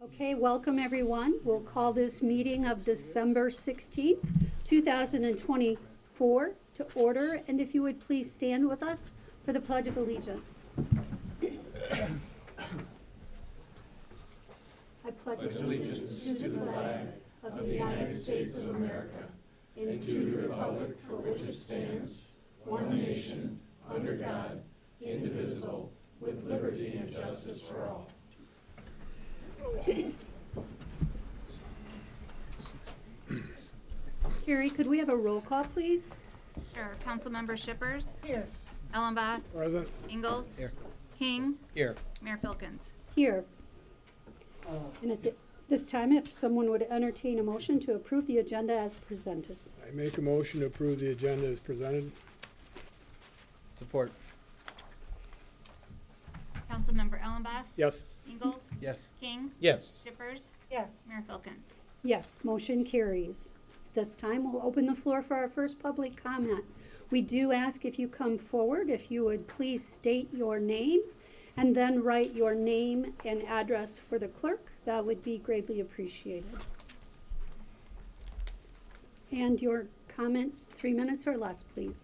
Okay, welcome everyone. We'll call this meeting of December 16th, 2024 to order. And if you would please stand with us for the Pledge of Allegiance. I pledge allegiance to the flag of the United States of America and to the republic for which it stands, one nation, under God, indivisible, with liberty and justice for all. Carrie, could we have a roll call, please? Sure. Councilmember Shippers? Here. Ellenboss? Present. Ingalls? Here. King? Here. Mayor Filkins? Here. And at this time, if someone would entertain a motion to approve the agenda as presented. I make a motion to approve the agenda as presented. Support. Councilmember Ellenboss? Yes. Ingalls? Yes. King? Yes. Shippers? Yes. Mayor Filkins? Yes, motion carries. This time, we'll open the floor for our first public comment. We do ask if you come forward, if you would please state your name and then write your name and address for the clerk. That would be greatly appreciated. And your comments, 3 minutes or less, please.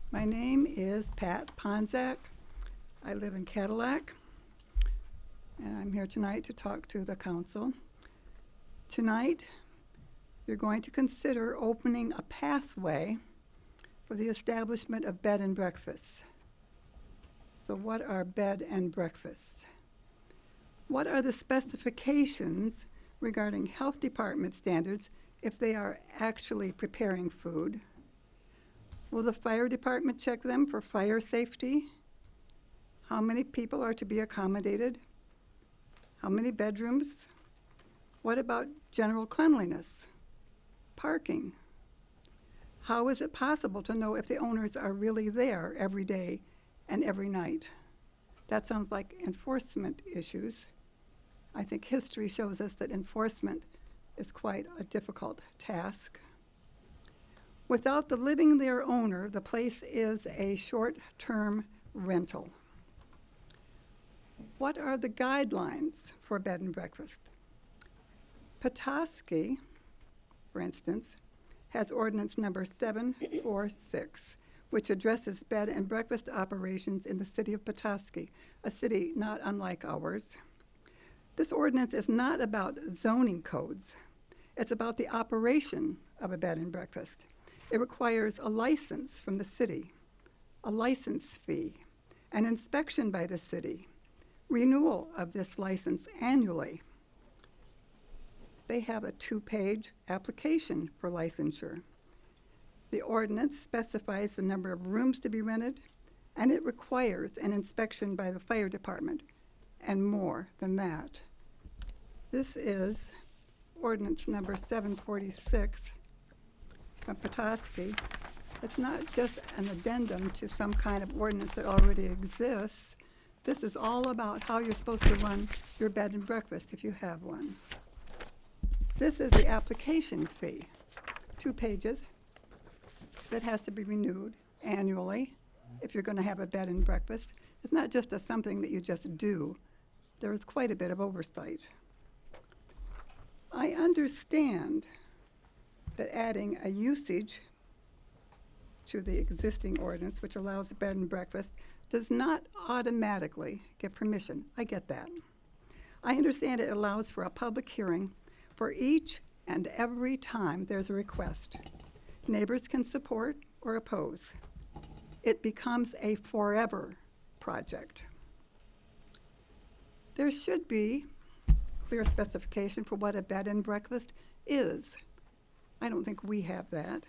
My name is Pat Ponzak. I live in Cadillac, and I'm here tonight to talk to the council. Tonight, you're going to consider opening a pathway for the establishment of bed and breakfasts. So what are bed and breakfasts? What are the specifications regarding health department standards if they are actually preparing food? Will the fire department check them for fire safety? How many people are to be accommodated? How many bedrooms? What about general cleanliness? Parking? How is it possible to know if the owners are really there every day and every night? That sounds like enforcement issues. I think history shows us that enforcement is quite a difficult task. Without the living there owner, the place is a short-term rental. What are the guidelines for bed and breakfast? Petoskey, for instance, has ordinance number 746, which addresses bed and breakfast operations in the city of Petoskey, a city not unlike ours. This ordinance is not about zoning codes. It's about the operation of a bed and breakfast. It requires a license from the city, a license fee, an inspection by the city, renewal of this license annually. They have a 2-page application for licensure. The ordinance specifies the number of rooms to be rented, and it requires an inspection by the fire department, and more than that. This is ordinance number 746 from Petoskey. It's not just an addendum to some kind of ordinance that already exists. This is all about how you're supposed to run your bed and breakfast if you have one. This is the application fee, 2 pages, that has to be renewed annually if you're going to have a bed and breakfast. It's not just something that you just do. There is quite a bit of oversight. I understand that adding a usage to the existing ordinance, which allows bed and breakfast, does not automatically give permission. I get that. I understand it allows for a public hearing for each and every time there's a request. Neighbors can support or oppose. It becomes a forever project. There should be clear specification for what a bed and breakfast is. I don't think we have that.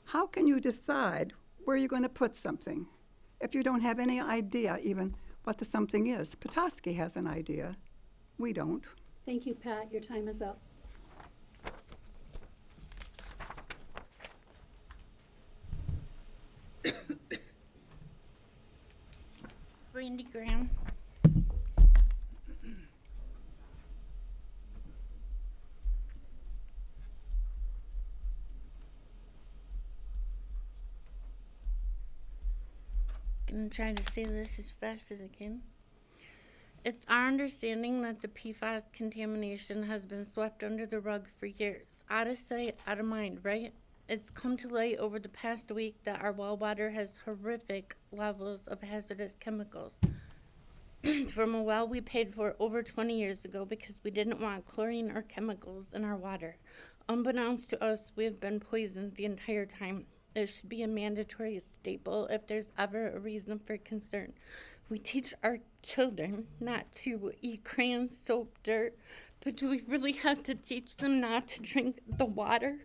How can you decide where you're going to put something if you don't have any idea even what the something is? Petoskey has an idea. We don't. Thank you, Pat. Your time is up. Brandy Graham. Gonna try to say this as fast as I can. It's our understanding that the PFAS contamination has been swept under the rug for years. Out of sight, out of mind, right? It's come to light over the past week that our well water has horrific levels of hazardous chemicals. From a well we paid for over 20 years ago because we didn't want chlorine or chemicals in our water. Unbeknownst to us, we have been poisoned the entire time. It should be a mandatory staple if there's ever a reason for concern. We teach our children not to eat crayons, soap, dirt, but do we really have to teach them not to drink the water?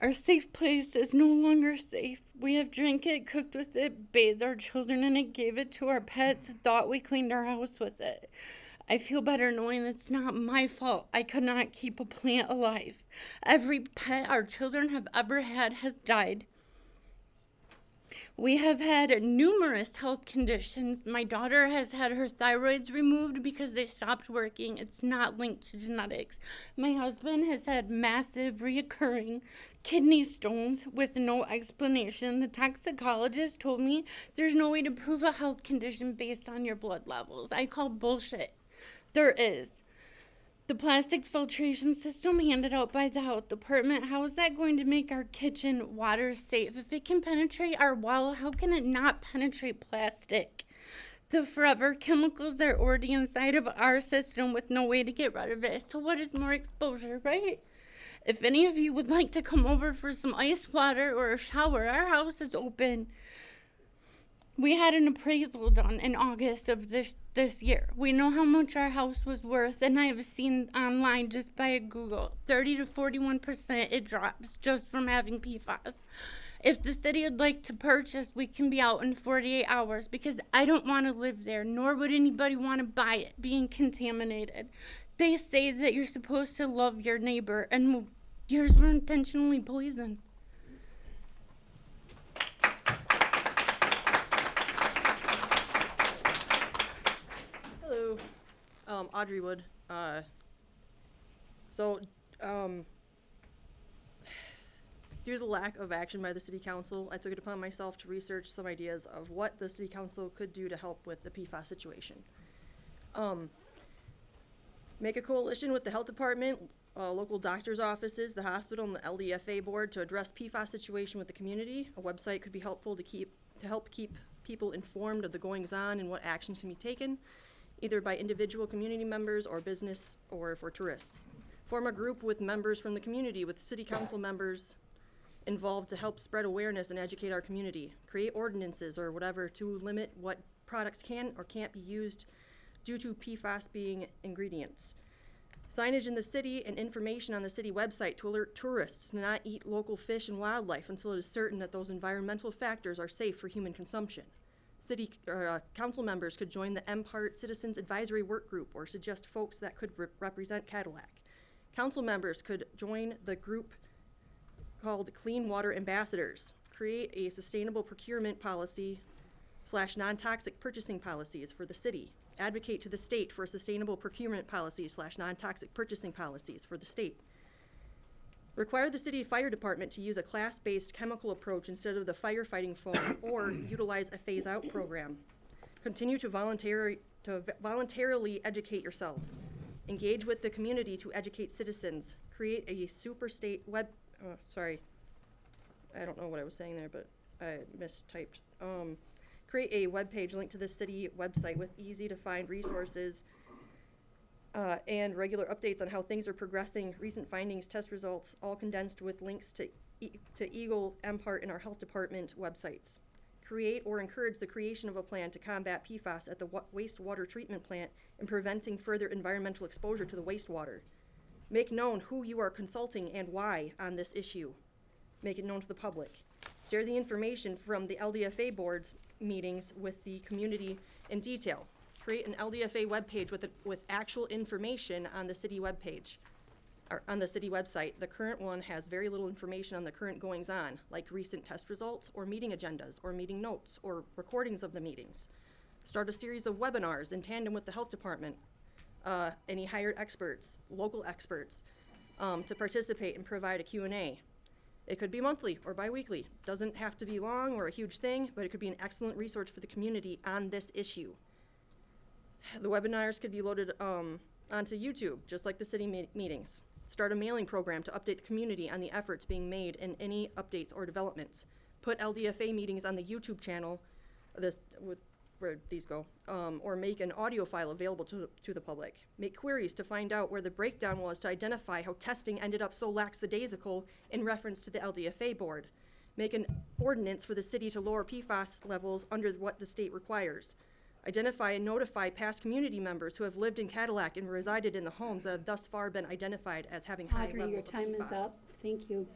Our safe place is no longer safe. We have drank it, cooked with it, bathed our children in it, gave it to our pets, thought we cleaned our house with it. I feel better knowing it's not my fault. I could not keep a plant alive. Every pet our children have ever had has died. We have had numerous health conditions. My daughter has had her thyroids removed because they stopped working. It's not linked to genetics. My husband has had massive reoccurring kidney stones with no explanation. The toxicologist told me there's no way to prove a health condition based on your blood levels. I call bullshit. There is. The plastic filtration system handed out by the health department, how is that going to make our kitchen water safe? If it can penetrate our well, how can it not penetrate plastic? The forever chemicals are already inside of our system with no way to get rid of it. So what is more exposure, right? If any of you would like to come over for some ice water or a shower, our house is open. We had an appraisal done in August of this year. We know how much our house was worth, and I have seen online just by a Google, 30 to 41% it drops just from having PFAS. If the city would like to purchase, we can be out in 48 hours because I don't want to live there, nor would anybody want to buy it being contaminated. They say that you're supposed to love your neighbor, and yours were intentionally poisoned. Hello, Audrey Wood. Due to the lack of action by the City Council, I took it upon myself to research some ideas of what the City Council could do to help with the PFAS situation. Make a coalition with the Health Department, local doctors' offices, the hospital, and the LDFA board to address PFAS situation with the community. A website could be helpful to help keep people informed of the goings-on and what actions can be taken, either by individual community members or business or for tourists. Form a group with members from the community, with city council members involved to help spread awareness and educate our community. Create ordinances or whatever to limit what products can or can't be used due to PFAS being ingredients. Signage in the city and information on the city website to alert tourists to not eat local fish and wildlife until it is certain that those environmental factors are safe for human consumption. City council members could join the MPART Citizens Advisory Work Group or suggest folks that could represent Cadillac. Council members could join the group called Clean Water Ambassadors. Create a sustainable procurement policy / non-toxic purchasing policies for the city. Advocate to the state for sustainable procurement policies / non-toxic purchasing policies for the state. Require the city fire department to use a class-based chemical approach instead of the firefighting foam or utilize a phase-out program. Continue to voluntarily educate yourselves. Engage with the community to educate citizens. Create a super state I don't know what I was saying there, but I mistyped. Create a web page linked to the city website with easy-to-find resources and regular updates on how things are progressing, recent findings, test results, all condensed with links to Eagle, MPART, and our health department websites. Create or encourage the creation of a plan to combat PFAS at the wastewater treatment plant and preventing further environmental exposure to the wastewater. Make known who you are consulting and why on this issue. Make it known to the public. Share the information from the LDFA board's meetings with the community in detail. Create an LDFA webpage with actual information on the city webpage, or on the city website. The current one has very little information on the current goings-on, like recent test results, or meeting agendas, or meeting notes, or recordings of the meetings. Start a series of webinars in tandem with the health department, any hired experts, local experts, to participate and provide a Q&A. It could be monthly or bi-weekly. Doesn't have to be long or a huge thing, but it could be an excellent resource for the community on this issue. The webinars could be loaded onto YouTube, just like the city meetings. Start a mailing program to update the community on the efforts being made and any updates or developments. Put LDFA meetings on the YouTube channel, where these go, or make an audio file available to the public. Make queries to find out where the breakdown was to identify how testing ended up so lackadaisical in reference to the LDFA board. Make an ordinance for the city to lower PFAS levels under what the state requires. Identify and notify past community members who have lived in Cadillac and resided in the homes that have thus far been identified as having high Audrey, levels your of time is PFAS. up. Thank you.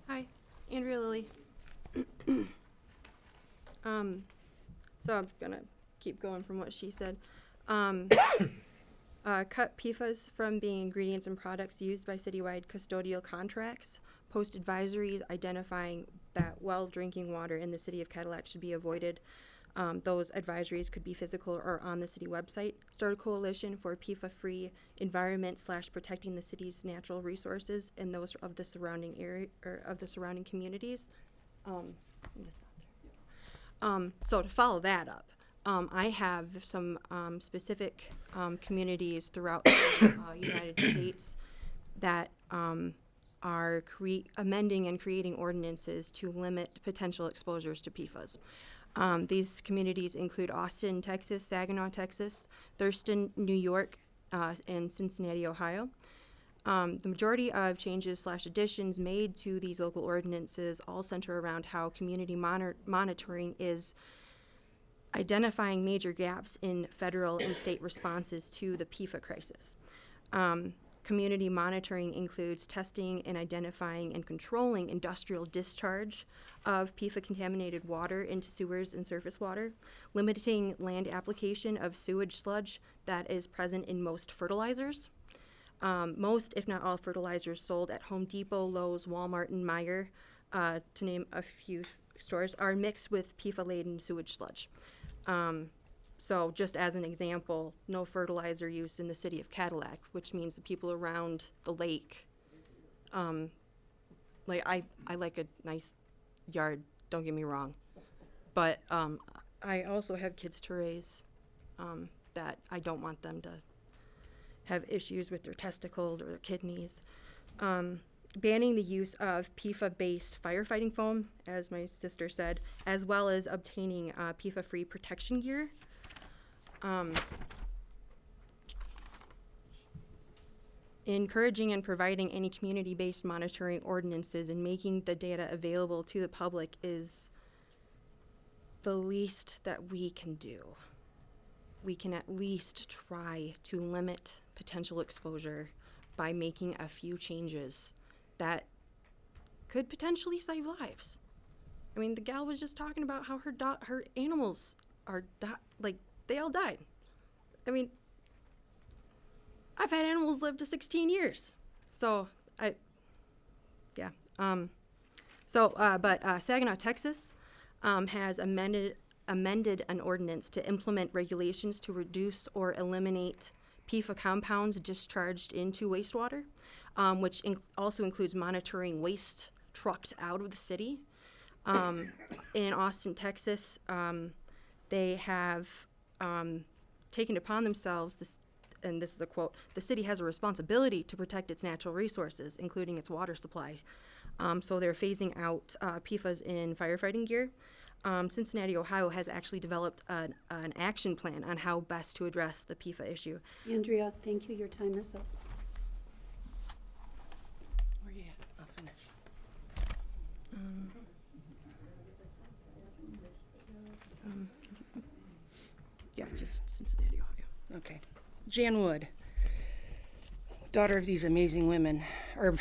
Hi, Andrea Lilly. So I'm gonna keep going from what she said. Cut PFAS from being ingredients and products used by citywide custodial contracts. Post advisories identifying that well drinking water in the city of Cadillac should be avoided. Those advisories could be physical or on the city website. Start a coalition for PFAS-free environment / protecting the city's natural resources and those of the surrounding area or of the surrounding communities. So to follow that up, I have some specific communities throughout the United States that are amending and creating ordinances to limit potential exposures to PFAS. These communities include Austin, Texas, Saginaw, Texas, Thurston, New York, and Cincinnati, Ohio. The majority of changes / additions made to these local ordinances all center around how community monitoring is identifying major gaps in federal and state responses to the PFAS crisis. Community monitoring includes testing and identifying and controlling industrial discharge of PFAS-contaminated water into sewers and surface water, limiting land application of sewage sludge that is present in most fertilizers. Most, if not all, fertilizers sold at Home Depot, Lowe's, Walmart, and Meijer, to name a few stores, are mixed with PFAS-laden sewage sludge. So just as an example, no fertilizer use in the city of Cadillac, which means the people around the lake, like I like a nice yard, don't get me wrong, but I also have kids to raise that I don't want them to have issues with their testicles or their kidneys. Banning the use of PFAS-based firefighting foam, as my sister said, as well as obtaining PFAS-free protection gear. Encouraging and providing any community-based monitoring ordinances and making the data available to the public is the least that we can do. We can at least try to limit potential exposure by making a few changes that could potentially save lives. I mean, the gal was just talking about how her animals are they all died. I mean, I've had animals live to 16 years. So Saginaw, Texas has amended an ordinance to implement regulations to reduce or eliminate PFAS compounds discharged into wastewater, which also includes monitoring waste trucked out of the city. In Austin, Texas, they have taken upon themselves this, and this is a quote, "The city has a responsibility to protect its natural resources, including its water supply." So they're phasing out PFAS in firefighting gear. Cincinnati, Ohio has actually developed an action plan on how best to address the PFAS issue. Andrea, thank you. Your time is up. Where you at? I'll finish. Yeah, just Cincinnati, Ohio. Okay. Jan Wood. daughter of these amazing women, or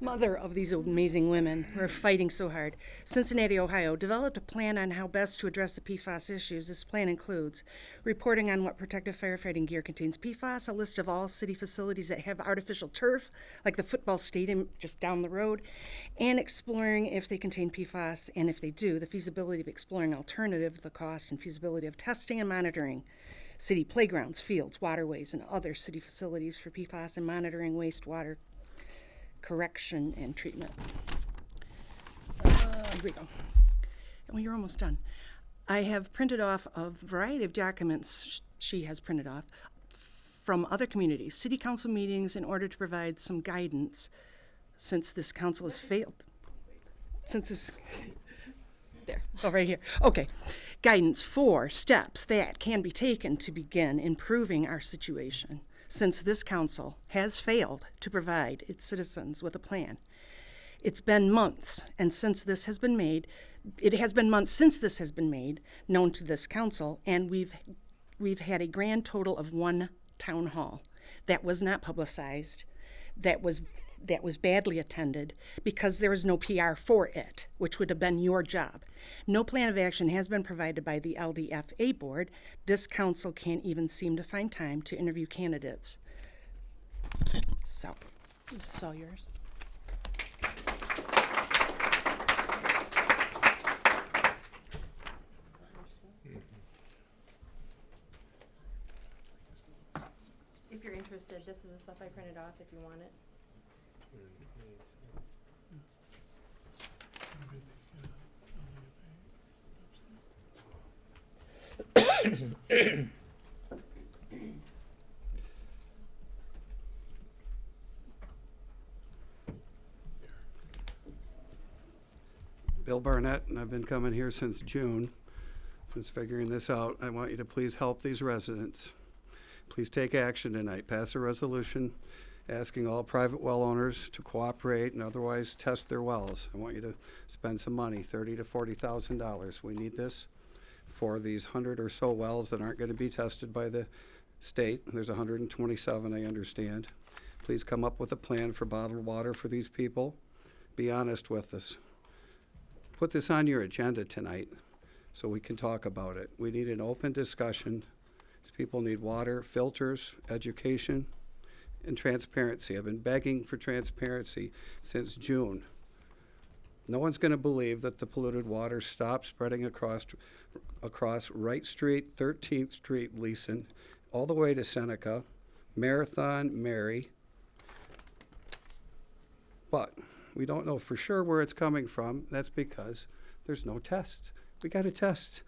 mother of these amazing women who are fighting so hard. Cincinnati, Ohio, developed a plan on how best to address the PFAS issues. This plan includes reporting on what protective firefighting gear contains PFAS, a list of all city facilities that have artificial turf, like the football stadium just down the road, and exploring if they contain PFAS, and if they do, the feasibility of exploring alternative, the cost and feasibility of testing and monitoring city playgrounds, fields, waterways, and other city facilities for PFAS and monitoring wastewater correction and treatment. Here we go. Well, you're almost done. I have printed off a variety of documents she has printed off from other communities, city council meetings, in order to provide some guidance since this council has failed. Since this... There, oh, right here. Okay. Guidance for steps that can be taken to begin improving our situation, since this council has failed to provide its citizens with a plan. It's been months, and since this has been made, it has been months since this has been made known to this council, and we've had a grand total of 1 town hall that was not publicized, that was badly attended because there was no PR for it, which would have been your job. No plan of action has been provided by the LDFA board. This council can't even seem to find time to interview candidates. So, this is all yours. If you're interested, this is the stuff I printed off if you want it. Bill Barnett, and I've been coming here since June, since figuring this out. I want you to please help these residents. Please take action tonight. Pass a resolution asking all private well owners to cooperate and otherwise test their wells. I want you to spend some money, $30,000 to $40,000. We need this for these 100 or so wells that aren't going to be tested by the state. There's 127, I understand. Please come up with a plan for bottled water for these people. Be honest with us. Put this on your agenda tonight so we can talk about it. We need an open discussion. These people need water, filters, education, and transparency. I've been begging for transparency since June. No one's going to believe that the polluted water stopped spreading across Wright Street, 13th Street, Leeson, all the way to Seneca, Marathon, Mary. But we don't know for sure where it's coming from. That's because there's no tests. We got to test.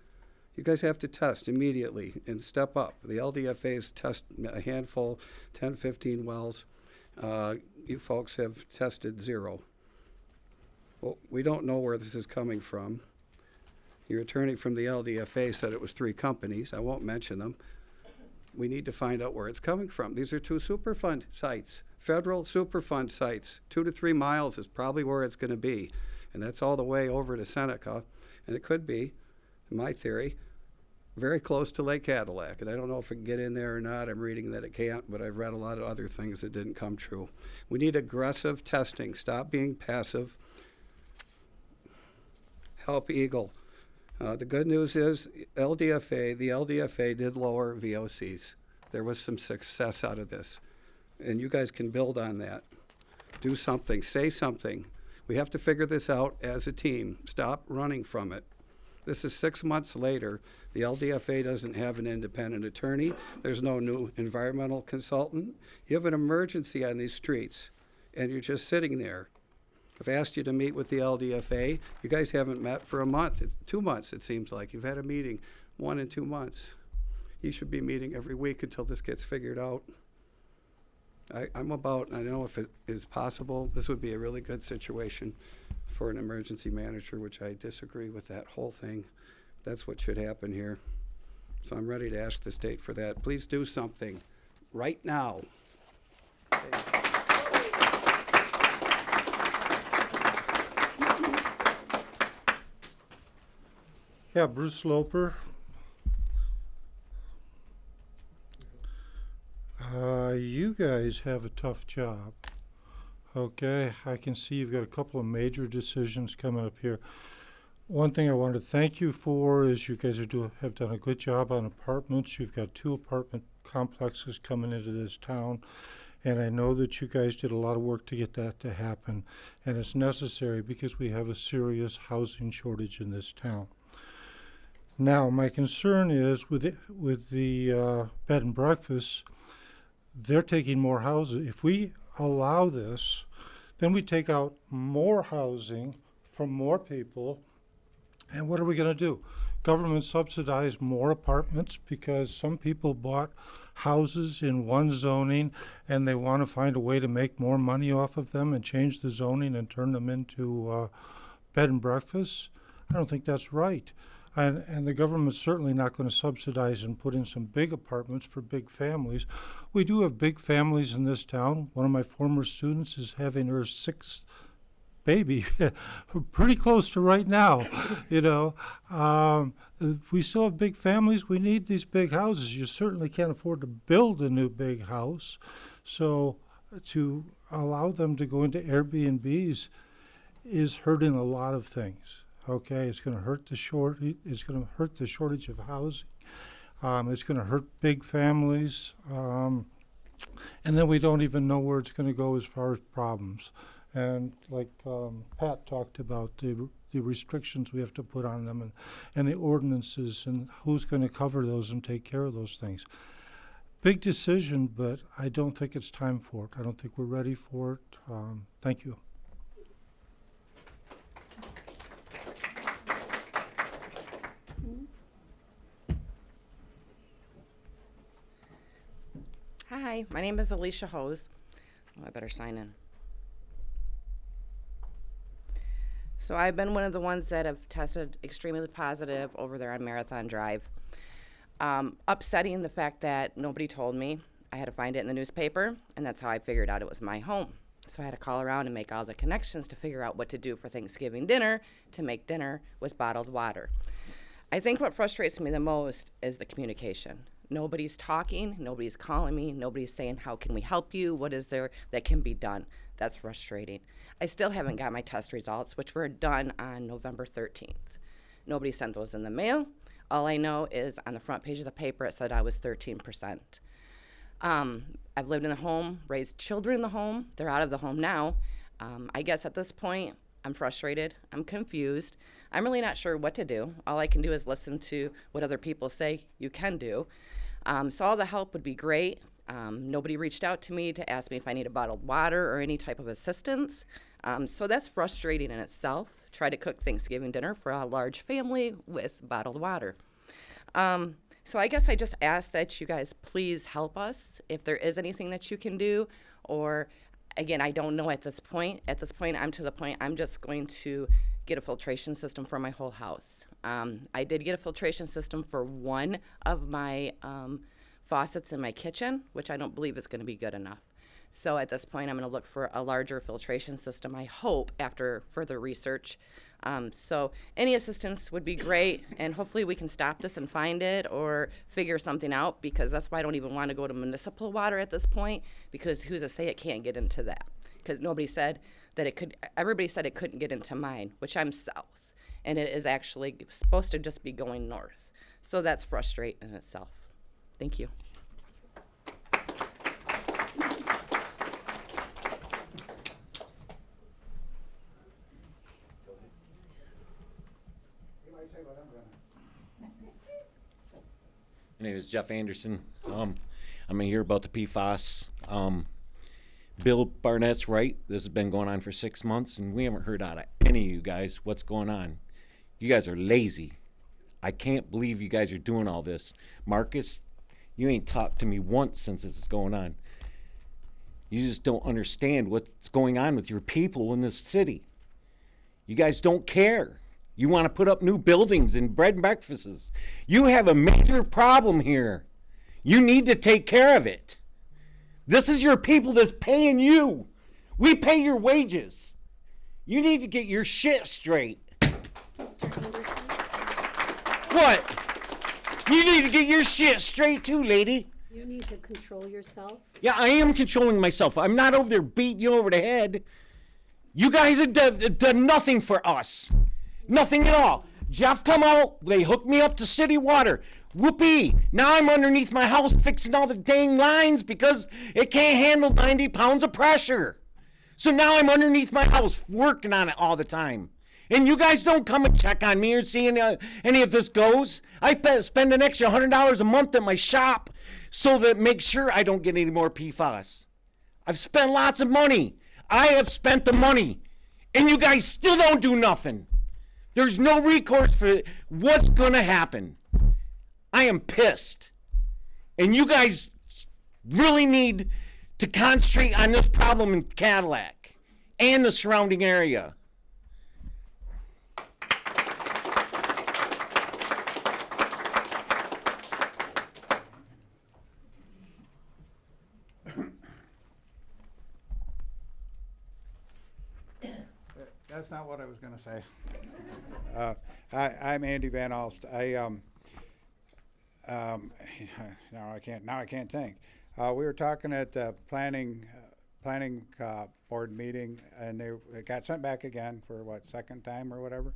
You guys have to test immediately and step up. The LDFA's test a handful, 10, 15 wells. You folks have tested 0. Well, we don't know where this is coming from. Your attorney from the LDFA said it was 3 companies. I won't mention them. We need to find out where it's coming from. These are 2 Superfund sites, federal Superfund sites. 2 to 3 miles is probably where it's going to be. And that's all the way over to Seneca. And it could be, in my theory, very close to Lake Cadillac. And I don't know if it can get in there or not. I'm reading that it can't, but I've read a lot of other things that didn't come true. We need aggressive testing. Stop being passive. Help Eagle. The good news is the LDFA did lower VOCs. There was some success out of this. And you guys can build on that. Do something. Say something. We have to figure this out as a team. Stop running from it. This is 6 months later. The LDFA doesn't have an independent attorney. There's no new environmental consultant. You have an emergency on these streets, and you're just sitting there. I've asked you to meet with the LDFA. You guys haven't met for a month. It's 2 months, it seems like. You've had a meeting 1 and 2 months. You should be meeting every week until this gets figured out. I don't know if it is possible. This would be a really good situation for an emergency manager, which I disagree with that whole thing. That's what should happen here. So I'm ready to ask the state for that. Please do something right now. Yeah, Bruce Loper. You guys have a tough job. Okay, I can see you've got a couple of major decisions coming up here. One thing I wanted to thank you for is you guys have done a good job on apartments. You've got 2 apartment complexes coming into this town, and I know that you guys did a lot of work to get that to happen, and it's necessary because we have a serious housing shortage in this town. Now, my concern is with the bed and breakfasts, they're taking more houses. If we allow this, then we take out more housing from more people. And what are we going to do? Government subsidize more apartments because some people bought houses in one zoning and they want to find a way to make more money off of them and change the zoning and turn them into bed and breakfasts. I don't think that's right. And the government's certainly not going to subsidize and put in some big apartments for big families. We do have big families in this town. One of my former students is having her 6th baby, pretty close to right now, you know. We still have big families. We need these big houses. You certainly can't afford to build a new big house. So to allow them to go into Airbnbs is hurting a lot of things. Okay, it's going to hurt the shortage of housing. It's going to hurt big families, and then we don't even know where it's going to go as far as problems. And like Pat talked about, the restrictions we have to put on them, and the ordinances, and who's going to cover those and take care of those things. Big decision, but I don't think it's time for it. I don't think we're ready for it. Thank you. Hi, my name is Alicia Hose. Oh, I better sign in. So I've been one of the ones that have tested extremely positive over there on Marathon Drive. Upsetting the fact that nobody told me. I had to find it in the newspaper, and that's how I figured out it was my home. So I had to call around and make all the connections to figure out what to do for Thanksgiving dinner to make dinner with bottled water. I think what frustrates me the most is the communication. Nobody's talking, nobody's calling me, nobody's saying, how can we help you? What is there that can be done? That's frustrating. I still haven't got my test results, which were done on November 13th. Nobody sent those in the mail. All I know is on the front page of the paper, it said I was 13%. I've lived in the home, raised children in the home. They're out of the home now. I guess at this point, I'm frustrated. I'm confused. I'm really not sure what to do. All I can do is listen to what other people say you can do. So all the help would be great. Nobody reached out to me to ask me if I needed bottled water or any type of assistance. So that's frustrating in itself. Try to cook Thanksgiving dinner for a large family with bottled water. So I guess I just ask that you guys please help us if there is anything that you can do. Or again, I don't know at this point. At this point, I'm to the point I'm just going to get a filtration system for my whole house. I did get a filtration system for one of my faucets in my kitchen, which I don't believe is going to be good enough. So at this point, I'm going to look for a larger filtration system, I hope, after further research. So any assistance would be great, and hopefully we can stop this and find it or figure something out, because that's why I don't even want to go to municipal water at this point, because who's to say it can't get into that? Because nobody said that it could. Everybody said it couldn't get into mine, which I'm south, and it is actually supposed to just be going north. So that's frustrating in itself. Thank you. My name is Jeff Anderson. I'm going to hear about the PFOS. Bill Barnett's right. This has been going on for 6 months, and we haven't heard out of any of you guys what's going on. You guys are lazy. I can't believe you guys are doing all this. Marcus, you ain't talked to me once since this is going on. You just don't understand what's going on with your people in this city. You guys don't care. You want to put up new buildings and bread and breakfasts. You have a major problem here. You need to take care of it. This is your people that's paying you. We pay your wages. You need to get your shit straight. Mr. Anderson, What? You need to get your shit straight too, lady. You need to control yourself. Yeah, I am controlling myself. I'm not over there beating you over the head. You guys have done nothing for us. Nothing at all. Jeff come out, they hooked me up to city water. Whoopee! Now I'm underneath my house fixing all the dang lines because it can't handle 90 pounds of pressure. So now I'm underneath my house working on it all the time. And you guys don't come and check on me or see any of this goes. I spend an extra $100 a month at my shop so that make sure I don't get any more PFOS. I've spent lots of money. I have spent the money. And you guys still don't do nothing. There's no recourse for it. What's going to happen? I am pissed. And you guys really need to concentrate on this problem in Cadillac and the surrounding area. That's not what I was going to say. I'm Andy Van Alst. Now I can't think. We were talking at the planning board meeting, and it got sent back again for second time or whatever.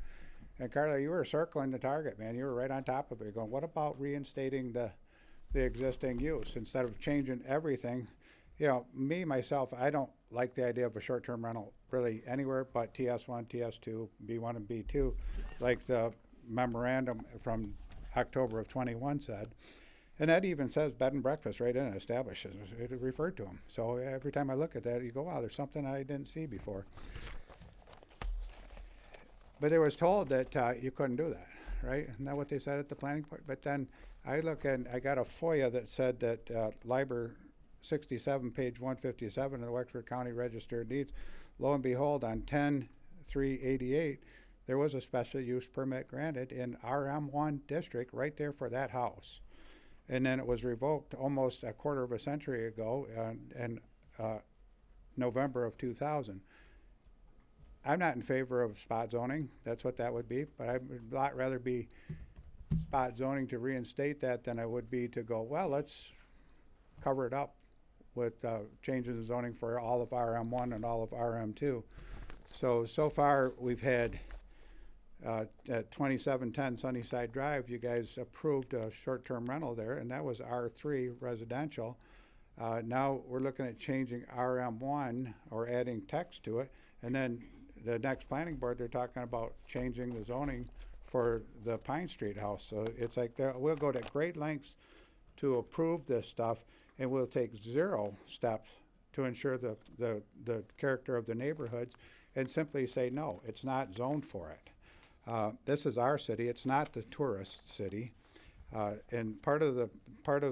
And Carla, you were circling the target, man. You were right on top of it. You're going, what about reinstating the existing use instead of changing everything? You know, myself, I don't like the idea of a short-term rental really anywhere but TS1, TS2, B1, and B2, like the memorandum from October of 21 said. And that even says bed and breakfast right in it, establishes. It referred to them. So every time I look at that, you go, wow, there's something I didn't see before. But it was told that you couldn't do that, right? Isn't that what they said at the planning board? But then I look and I got a FOIA that said that LIBOR 67, page 157 of the Wexford County Register of Deeds, lo and behold, on 10/3/88, there was a special use permit granted in RM1 district right there for that house. And then it was revoked almost a quarter of a century ago in November of 2000. I'm not in favor of spot zoning. That's what that would be. But I would a lot rather be spot zoning to reinstate that than I would be to go, well, let's cover it up with changing the zoning for all of RM1 and all of RM2. So far we've had at 2710 Sunnyside Drive, you guys approved a short-term rental there, and that was R3 residential. Now we're looking at changing RM1 or adding text to it, and then the next planning board, they're talking about changing the zoning for the Pine Street house. So it's like we'll go to great lengths to approve this stuff, and we'll take zero steps to ensure the character of the neighborhoods and simply say, no, it's not zoned for it. This is our city. It's not the tourist city. And part of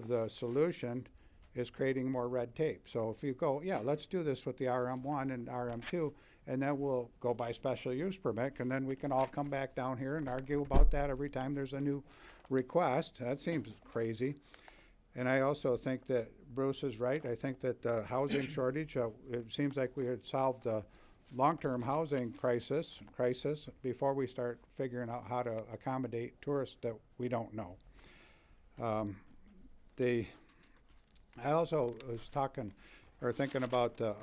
the solution is creating more red tape. So if you go, yeah, let's do this with the RM1 and RM2, and then we'll go by special use permit, and then we can all come back down here and argue about that every time there's a new request. That seems crazy. And I also think that Bruce is right. I think that the housing shortage, it seems like we had solved the long-term housing crisis before we start figuring out how to accommodate tourists that we don't know. I also was thinking about the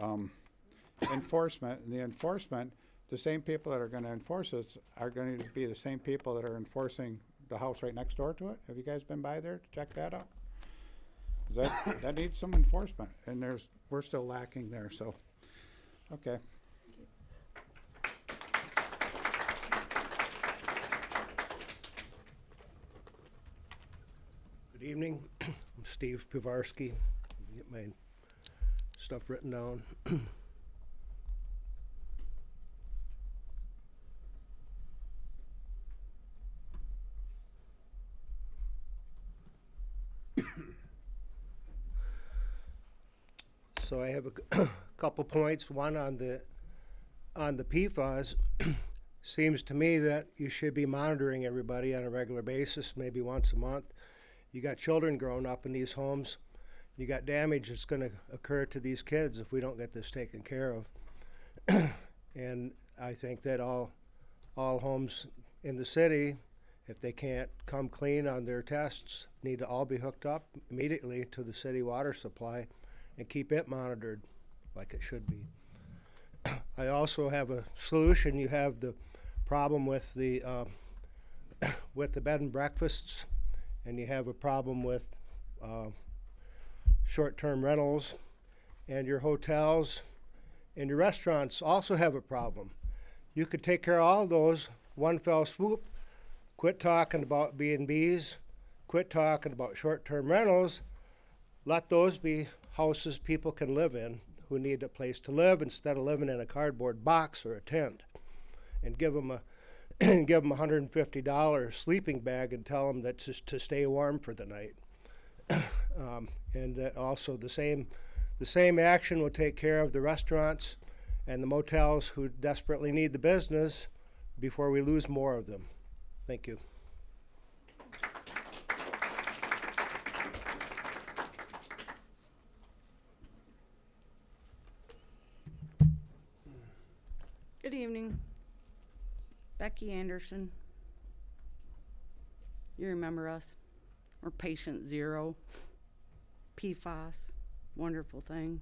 enforcement. And the enforcement, the same people that are going to enforce it are going to be the same people that are enforcing the house right next door to it. Have you guys been by there to check that out? That needs some enforcement, and we're still lacking there. So, okay. Good evening. I'm Steve Pivarski. Get my stuff written down. So I have a couple points. One on the PFAS. Seems to me that you should be monitoring everybody on a regular basis, maybe once a month. You got children growing up in these homes. You got damage that's going to occur to these kids if we don't get this taken care of. And I think that all homes in the city If they can't come clean on their tests, need to all be hooked up immediately to the city water supply and keep it monitored like it should be. I also have a solution. You have the problem with the bed and breakfasts, and you have a problem with short-term rentals, and your hotels and your restaurants also have a problem. You could take care of all of those one fell swoop. Quit talking about B&Bs, quit talking about short-term rentals. Let those be houses people can live in who need a place to live instead of living in a cardboard box or a tent. And give them a $150 sleeping bag and tell them that's just to stay warm for the night. Also the same action will take care of the restaurants and the motels who desperately need the business before we lose more of them. Thank you. Good evening. Becky Anderson. You remember us? We're patient zero. PFOS. Wonderful thing.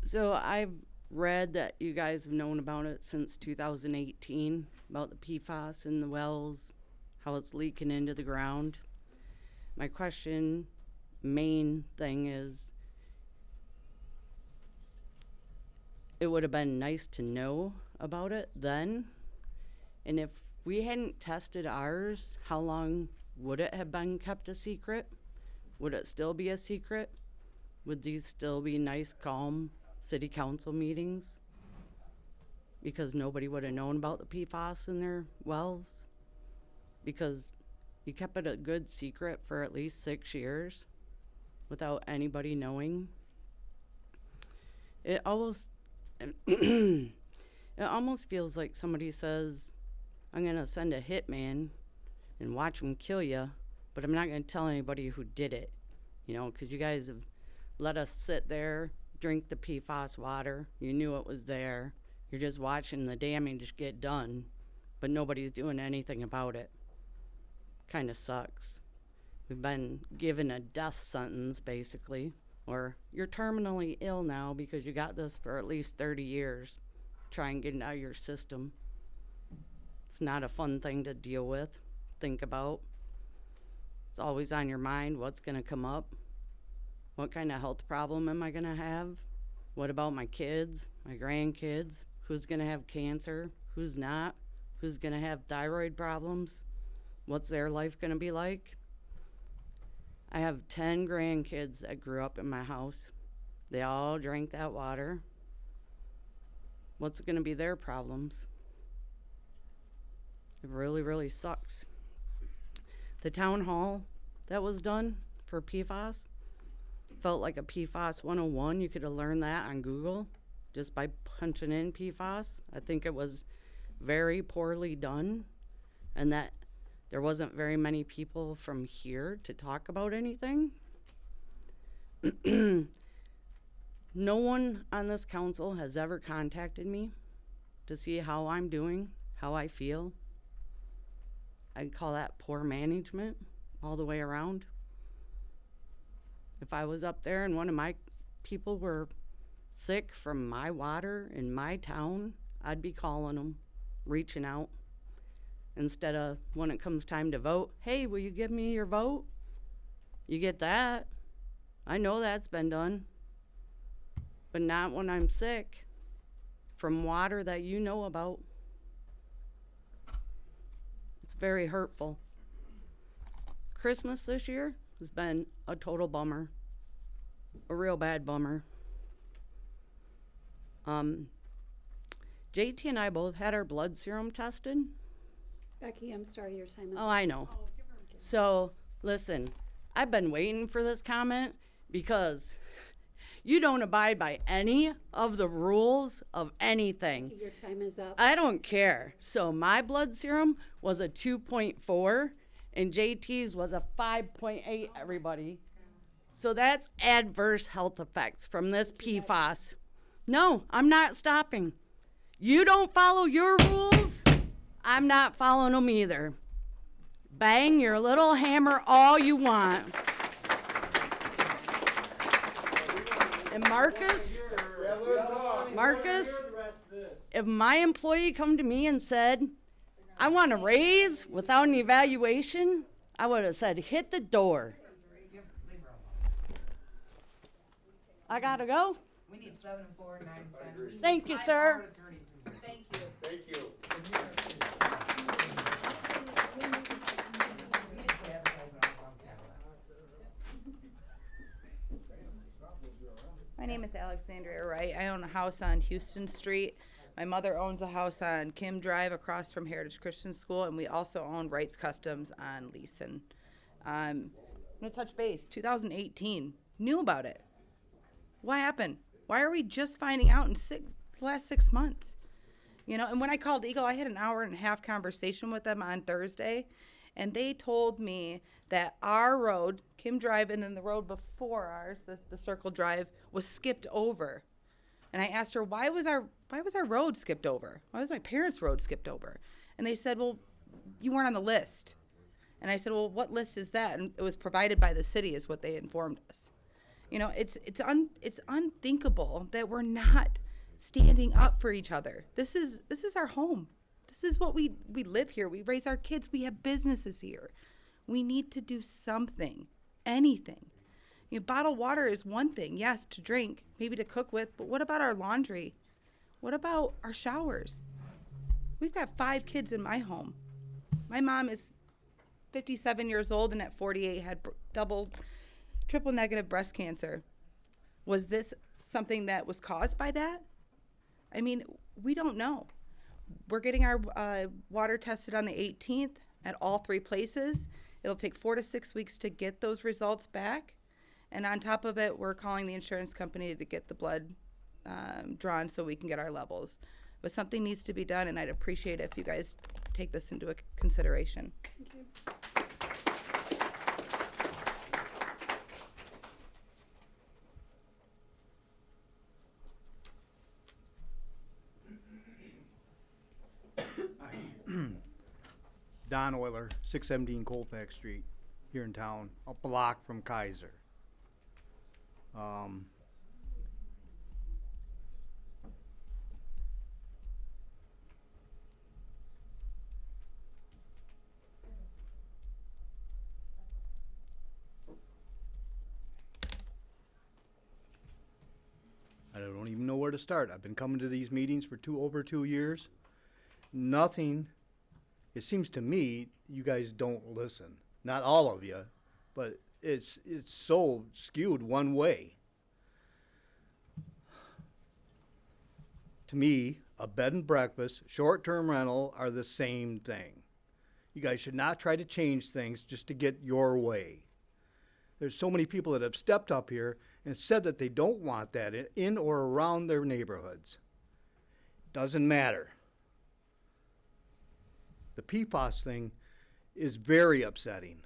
So I've read that you guys have known about it since 2018, about the PFOS in the wells, how it's leaking into the ground. My main thing is, it would have been nice to know about it then. And if we hadn't tested ours, how long would it have been kept a secret? Would it still be a secret? Would these still be nice, calm city council meetings? Because nobody would have known about the PFOS in their wells? Because you kept it a good secret for at least 6 years without anybody knowing? It almost it almost feels like somebody says, I'm going to send a hitman and watch him kill you, but I'm not going to tell anybody who did it, you know, because you guys have let us sit there, drink the PFOS water. You knew it was there. You're just watching the damage get done, but nobody's doing anything about it. Kind of sucks. We've been given a death sentence, basically, or you're terminally ill now because you got this for at least 30 years. Try and get it out of your system. It's not a fun thing to deal with, think about. It's always on your mind, what's going to come up? What kind of health problem am I going to have? What about my kids, my grandkids? Who's going to have cancer? Who's not? Who's going to have thyroid problems? What's their life going to be like? I have 10 grandkids that grew up in my house. They all drank that water. What's going to be their problems? It really, really sucks. The town hall that was done for PFOS felt like a PFOS 101. You could have learned that on Google just by punching in PFOS. I think it was very poorly done, and that there wasn't very many people from here to talk about anything. No one on this council has ever contacted me to see how I'm doing, how I feel. I call that poor management all the way around. If I was up there and one of my people were sick from my water in my town, I'd be calling them, reaching out. Instead of when it comes time to vote, hey, will you give me your vote? You get that. I know that's been done. But not when I'm sick from water that you know about. It's very hurtful. Christmas this year has been a total bummer. A real bad bummer. JT and I both had our blood serum tested. Becky, I'm sorry, your time is Oh, I know. So, listen, I've been waiting for this comment because you don't abide by any of the rules of anything. Your time is up. I don't care. So my blood serum was a 2.4 and JT's was a 5.8, everybody. So that's adverse health effects from this PFOS. No, I'm not stopping. You don't follow your rules, I'm not following them either. Bang your little hammer all you want. And Marcus, if my employee come to me and said, I want a raise without an evaluation, I would have said, hit the door. I gotta go. We need 7 and 4 and 9 and 10. Thank you, sir. Thank you. Thank you. My name is Alexandria Wright. I own a house on Houston Street. My mother owns a house on Kim Drive across from Heritage Christian School, and we also own Wright's Customs on Leeson. I'm gonna touch base. 2018, knew about it. What happened? Why are we just finding out in the last 6 months? You know, and when I called Eagle, I had an hour and a half conversation with them on Thursday, and they told me that our road, Kim Drive, and then the road before ours, the Circle Drive, was skipped over. And I asked her, why was our road skipped over? Why was my parents' road skipped over? And they said, well, you weren't on the list. And I said, well, what list is that? And it was provided by the city, is what they informed us. You know, it's unthinkable that we're not standing up for each other. This is our home. This is what we live here. We raise our kids. We have businesses here. We need to do something, anything. You know, bottled water is one thing, yes, to drink, maybe to cook with, but what about our laundry? What about our showers? We've got 5 kids in my home. My mom is 57 years old and at 48 had triple negative breast cancer. Was this something that was caused by that? I mean, we don't know. We're getting our water tested on the 18th at all 3 places. It'll take 4 to 6 weeks to get those results back. And on top of it, we're calling the insurance company to get the blood drawn so we can get our levels. But something needs to be done, and I'd appreciate it if you guys take this into consideration. Thank you. Don Euler, 617 Colfax Street, here in town, a block from Kaiser. I don't even know where to start. I've been coming to these meetings for over 2 years. Nothing. It seems to me you guys don't listen. Not all of you, but it's so skewed one way. To me, a bed and breakfast, short-term rental are the same thing. You guys should not try to change things just to get your way. There's so many people that have stepped up here and said that they don't want that in or around their neighborhoods. Doesn't matter. The PFOS thing is very upsetting.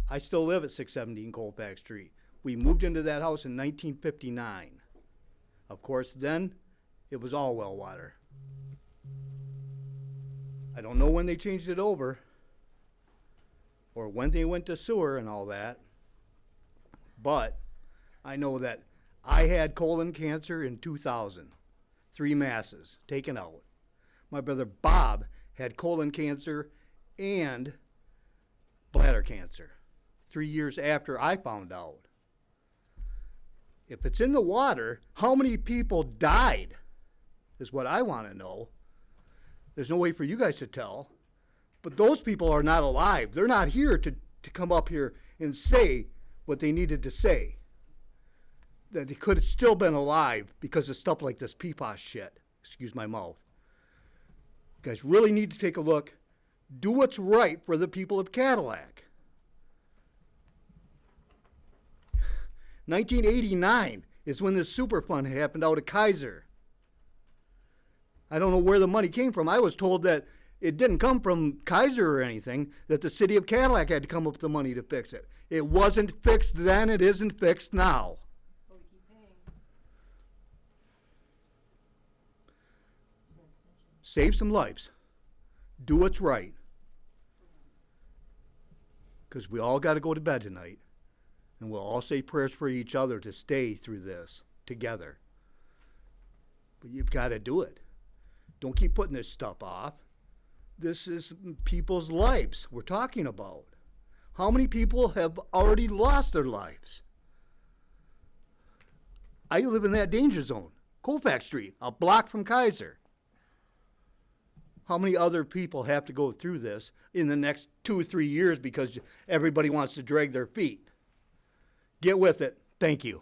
I still live at 617 Colfax Street. We moved into that house in 1959. Of course, then it was all well water. I don't know when they changed it over or when they went to sewer and all that, but I know that I had colon cancer in 2000, 3 masses taken out. My brother Bob had colon cancer and bladder cancer 3 years after I found out. If it's in the water, how many people died is what I want to know. There's no way for you guys to tell, but those people are not alive. They're not here to come up here and say what they needed to say. That they could have still been alive because of stuff like this PFOS shit. Excuse my mouth. You guys really need to take a look. Do what's right for the people of Cadillac. 1989 is when this Superfund happened out of Kaiser. I don't know where the money came from. I was told that it didn't come from Kaiser or anything, that the city of Cadillac had to come up with the money to fix it. It wasn't fixed then, it isn't fixed now. save some lives. Do what's right. Because we all got to go to bed tonight. And we'll all say prayers for each other to stay through this together. But you've got to do it. Don't keep putting this stuff off. This is people's lives we're talking about. How many people have already lost their lives? I live in that danger zone, Colfax Street, a block from Kaiser. How many other people have to go through this in the next 2 or 3 years because everybody wants to drag their feet? Get with it. Thank you.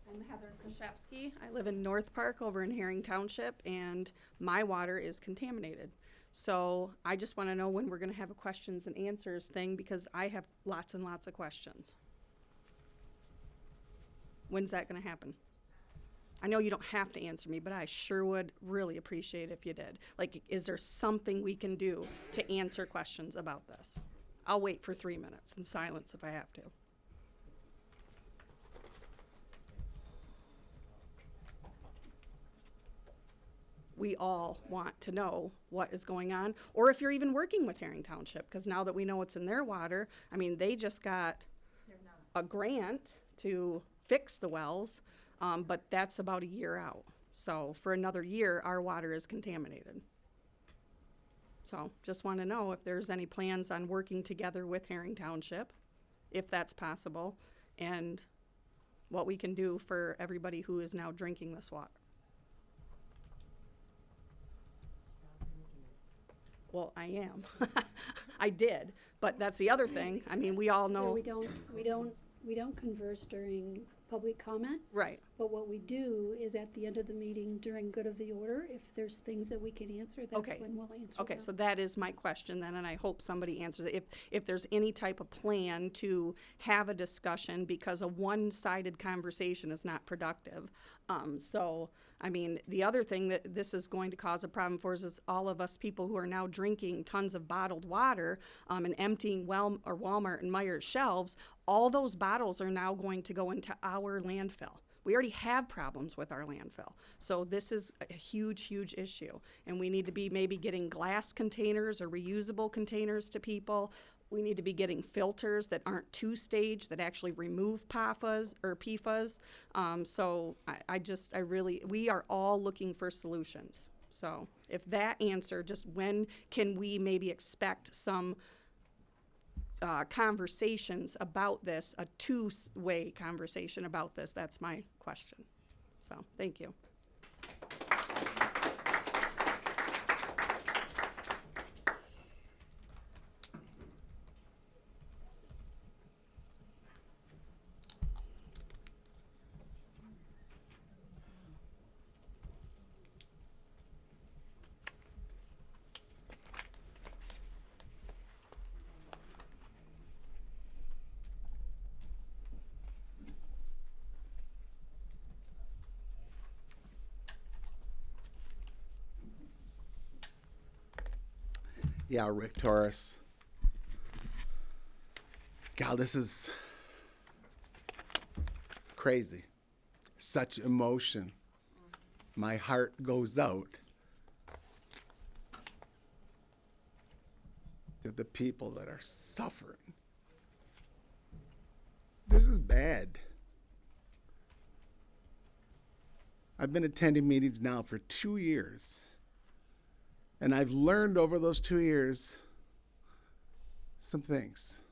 I'm Heather Kraszewski. I live in North Park over in Herring Township, and my water is contaminated. So I just want to know when we're going to have a questions and answers thing, because I have lots and lots of questions. When's that going to happen? I know you don't have to answer me, but I sure would really appreciate if you did. Like, is there something we can do to answer questions about this? I'll wait for 3 minutes in silence if I have to. We all want to know what is going on, or if you're even working with Herring Township, because now that we know what's in their water, I mean, they just got a grant to fix the wells, but that's about a year out. So for another year, our water is contaminated. So just want to know if there's any plans on working together with Herring Township, if that's possible, and what we can do for everybody who is now drinking this water. Well, I am. I did, but that's the other thing. I mean, we all know. We don't converse during public comment. Right. But what we do is at the end of the meeting during good of the order, if there's things that we can answer, that's Okay. when we'll answer Okay, them. so that is my question then, and I hope somebody answers it. If there's any type of plan to have a discussion, because a one-sided conversation is not productive. So, I mean, the other thing that this is going to cause a problem for us is all of us people who are now drinking tons of bottled water and emptying Walmart and Meijer shelves. All those bottles are now going to go into our landfill. We already have problems with our landfill. So this is a huge, huge issue. And we need to be maybe getting glass containers or reusable containers to people. We need to be getting filters that aren't two-stage, that actually remove PFOAs or PFAS. So we are all looking for solutions. So if that answer, just when can we maybe expect some conversations about this, a two-way conversation about this? That's my question. So, thank you. Yeah, Rick Torres. God, this is crazy. Such emotion. My heart goes out to the people that are suffering. This is bad. I've been attending meetings now for 2 years. And I've learned over those 2 years some things.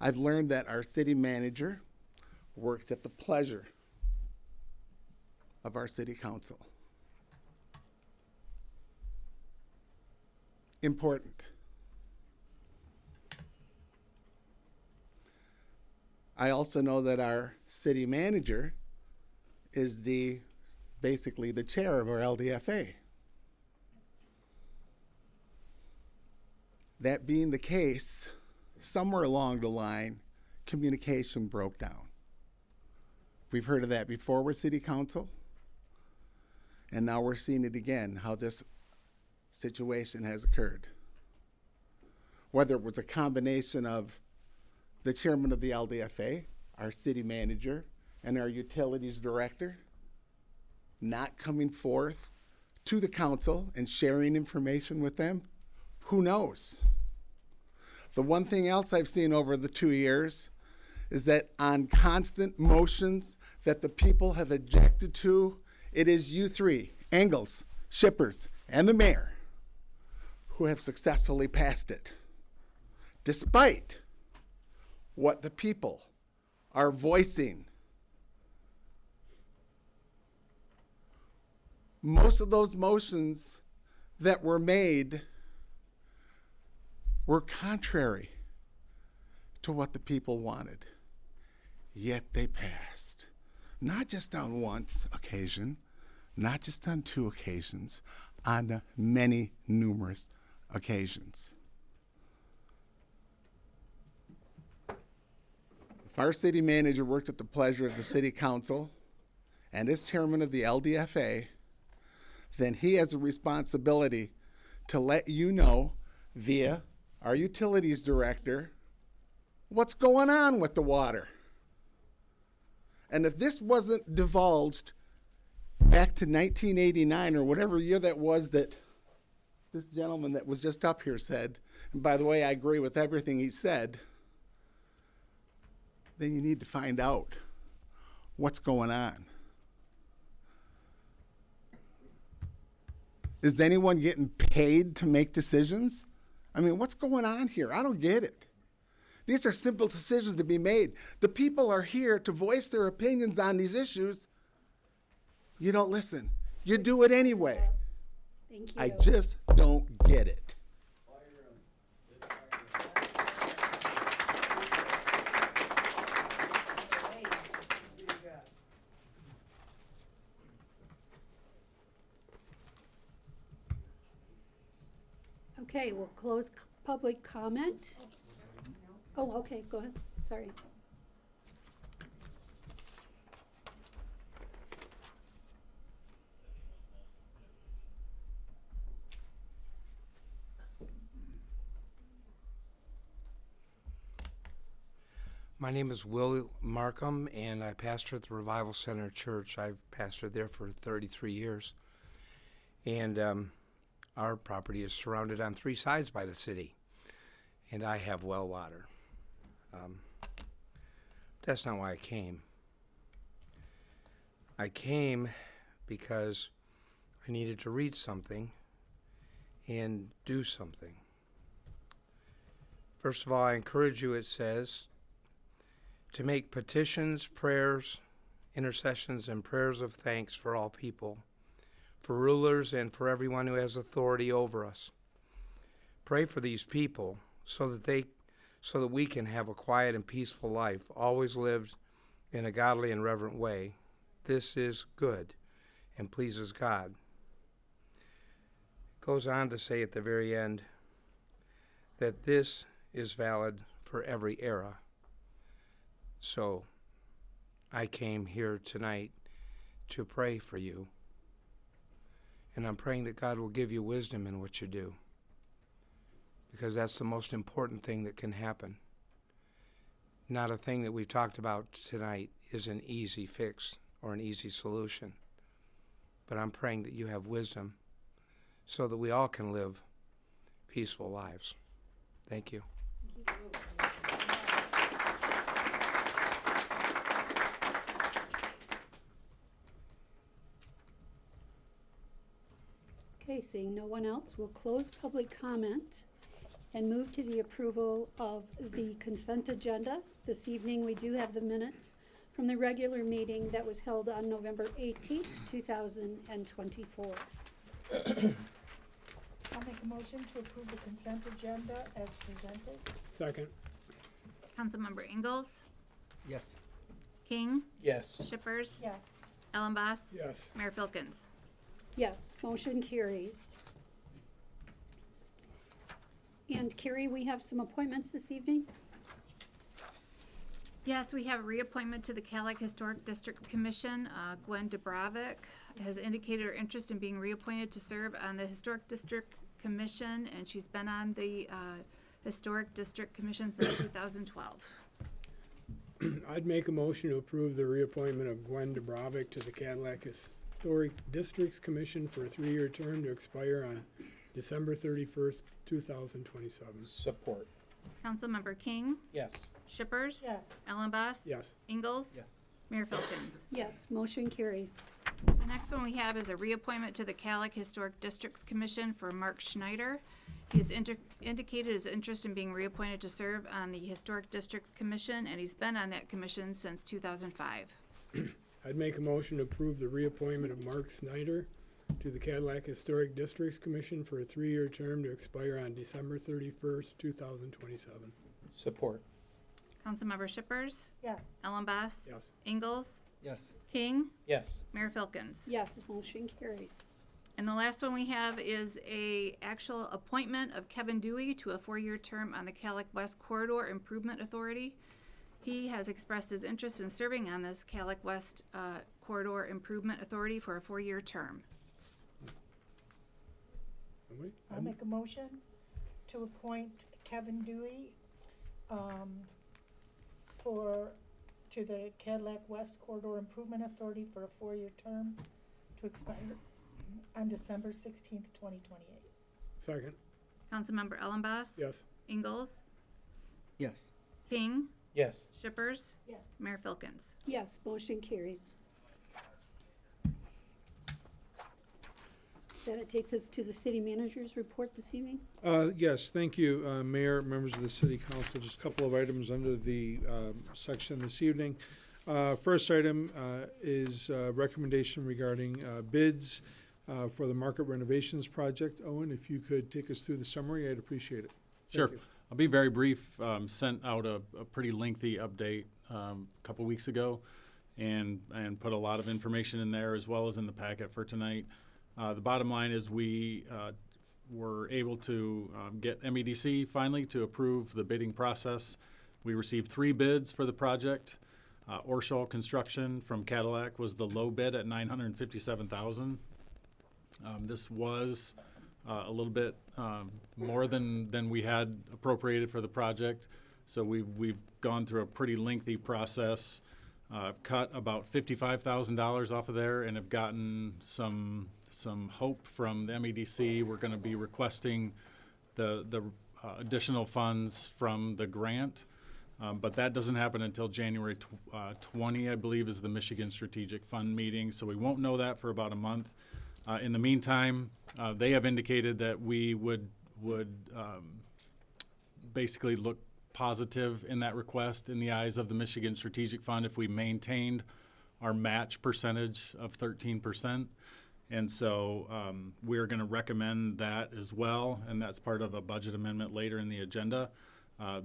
I've learned that our city manager works at the pleasure of our city council. Important. I also know that our city manager is basically the chair of our LDFA. That being the case, somewhere along the line, communication broke down. We've heard of that before with City Council, and now we're seeing it again, how this situation has occurred. Whether it was a combination of the chairman of the LDFA, our city manager and our utilities director not coming forth to the council and sharing information with them? Who knows? The one thing else I've seen over the 2 years is that on constant motions that the people have objected to, it is you three, Engels, Shippers, and the mayor, who have successfully passed it, despite what the people are voicing. Most of those motions that were made were contrary to what the people wanted, yet they passed. Not just on one occasion, not just on 2 occasions, on many numerous occasions. If our city manager works at the pleasure of the city council and is chairman of the LDFA, then he has a responsibility to let you know via our utilities director what's going on with the water. And if this wasn't divulged back to 1989 or whatever year that was that this gentleman that was just up here said, and by the way, I agree with everything he said, then you need to find out what's going on. Is anyone getting paid to make decisions? I mean, what's going on here? I don't get it. These are simple decisions to be made. The people are here to voice their opinions on these issues. You don't listen. You do it anyway. Thank you. I just don't get it. Okay, we'll close public comment. Oh, okay, go ahead, sorry. My name is Will Markham, and I pastor at the Revival Center Church. I've pastored there for 33 years. And our property is surrounded on 3 sides by the city, and I have well water. That's not why I came. I came because I needed to read something and do something. First of all, I encourage you, it says, to make petitions, prayers, intercessions, and prayers of thanks for all people, for rulers, and for everyone who has authority over us. Pray for these people so that we can have a quiet and peaceful life, always lived in a godly and reverent way. This is good and pleases God. It goes on to say at the very end that this is valid for every era. So I came here tonight to pray for you. And I'm praying that God will give you wisdom in what you do, because that's the most important thing that can happen. Not a thing that we've talked about tonight is an easy fix or an easy solution. But I'm praying that you have wisdom so that we all can live peaceful lives. Thank you. Okay, seeing no one else, we'll close public comment and move to the approval of the consent agenda. This evening, we do have the minutes from the regular meeting that was held on November 18th, 2024. I'll make a motion to approve the consent agenda as presented. Second. Councilmember Ingalls, Yes. King, Yes. Shippers, Yes. Ellenboss, Yes. Mayor Filkins. Yes, motion carries. And Carrie, we have some appointments this evening. Yes, we have a reappointment to the Cadillac Historic District Commission. Gwen Dubrovic has indicated her interest in being reappointed to serve on the Historic District Commission, and she's been on the Historic District Commission since 2012. I'd make a motion to approve the reappointment of Gwen Dubrovic to the Cadillac Historic Districts Commission for a 3-year term to expire on December 31st, 2027. Support. Councilmember King, Yes. Shippers. Yes. Ellenboss. Yes. Ingalls. Yes. Mayor Filkins. Yes, motion carries. The next one we have is a reappointment to the Cadillac Historic Districts Commission for Mark Schneider. He has indicated his interest in being reappointed to serve on the Historic Districts Commission, and he's been on that commission since 2005. I'd make a motion to approve the reappointment of Mark Snyder to the Cadillac Historic Districts Commission for a 3-year term to expire on December 31st, 2027. Support. Councilmember Shippers. Yes. Ellenboss. Yes. Ingalls. Yes. King. Yes. Mayor Filkins. Yes, motion carries. And the last one we have is a actual appointment of Kevin Dewey to a 4-year term on the Cadillac West Corridor Improvement Authority. He has expressed his interest in serving on this Cadillac West Corridor Improvement Authority for a 4-year term. I'll make a motion to appoint Kevin Dewey to the Cadillac West Corridor Improvement Authority for a 4-year term to expire on December 16th, 2028. Second. Councilmember Ellenboss. Yes. Ingalls. Yes. King. Yes. Shippers. Yes. Mayor Filkins. Yes, motion carries. Then it takes us to the city manager's report this evening. Yes, thank you, Mayor, members of the City Council. Just a couple of items under the section this evening. First item is recommendation regarding bids for the market renovations project. Owen, if you could take us through the summary, I'd appreciate it. Sure. I'll be very brief. Sent out a pretty lengthy update a couple weeks ago and put a lot of information in there as well as in the packet for tonight. The bottom line is we were able to get MEDC finally to approve the bidding process. We received 3 bids for the project. Orshall Construction from Cadillac was the low bid at $957,000. This was a little bit more than we had appropriated for the project. So we've gone through a pretty lengthy process, cut about $55,000 off of there, and have gotten some hope from the MEDC. We're going to be requesting the additional funds from the grant, but that doesn't happen until January 20, I believe, is the Michigan Strategic Fund meeting. So we won't know that for about a month. In the meantime, they have indicated that we would basically look positive in that request in the eyes of the Michigan Strategic Fund if we maintained our match percentage of 13%. And so we're going to recommend that as well, and that's part of a budget amendment later in the agenda.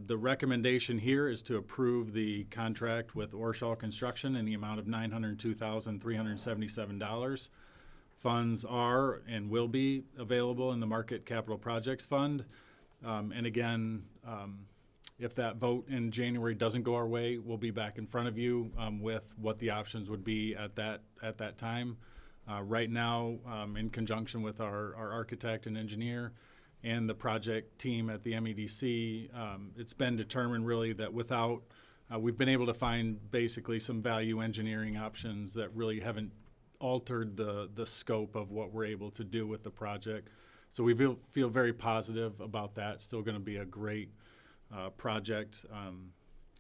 The recommendation here is to approve the contract with Orshall Construction in the amount of $902,377. Funds are and will be available in the Market Capital Projects Fund. And again, if that vote in January doesn't go our way, we'll be back in front of you with what the options would be at that time. Right now, in conjunction with our architect and engineer and the project team at the MEDC, it's been determined really that we've been able to find basically some value engineering options that really haven't altered the scope of what we're able to do with the project. So we feel very positive about that. Still going to be a great project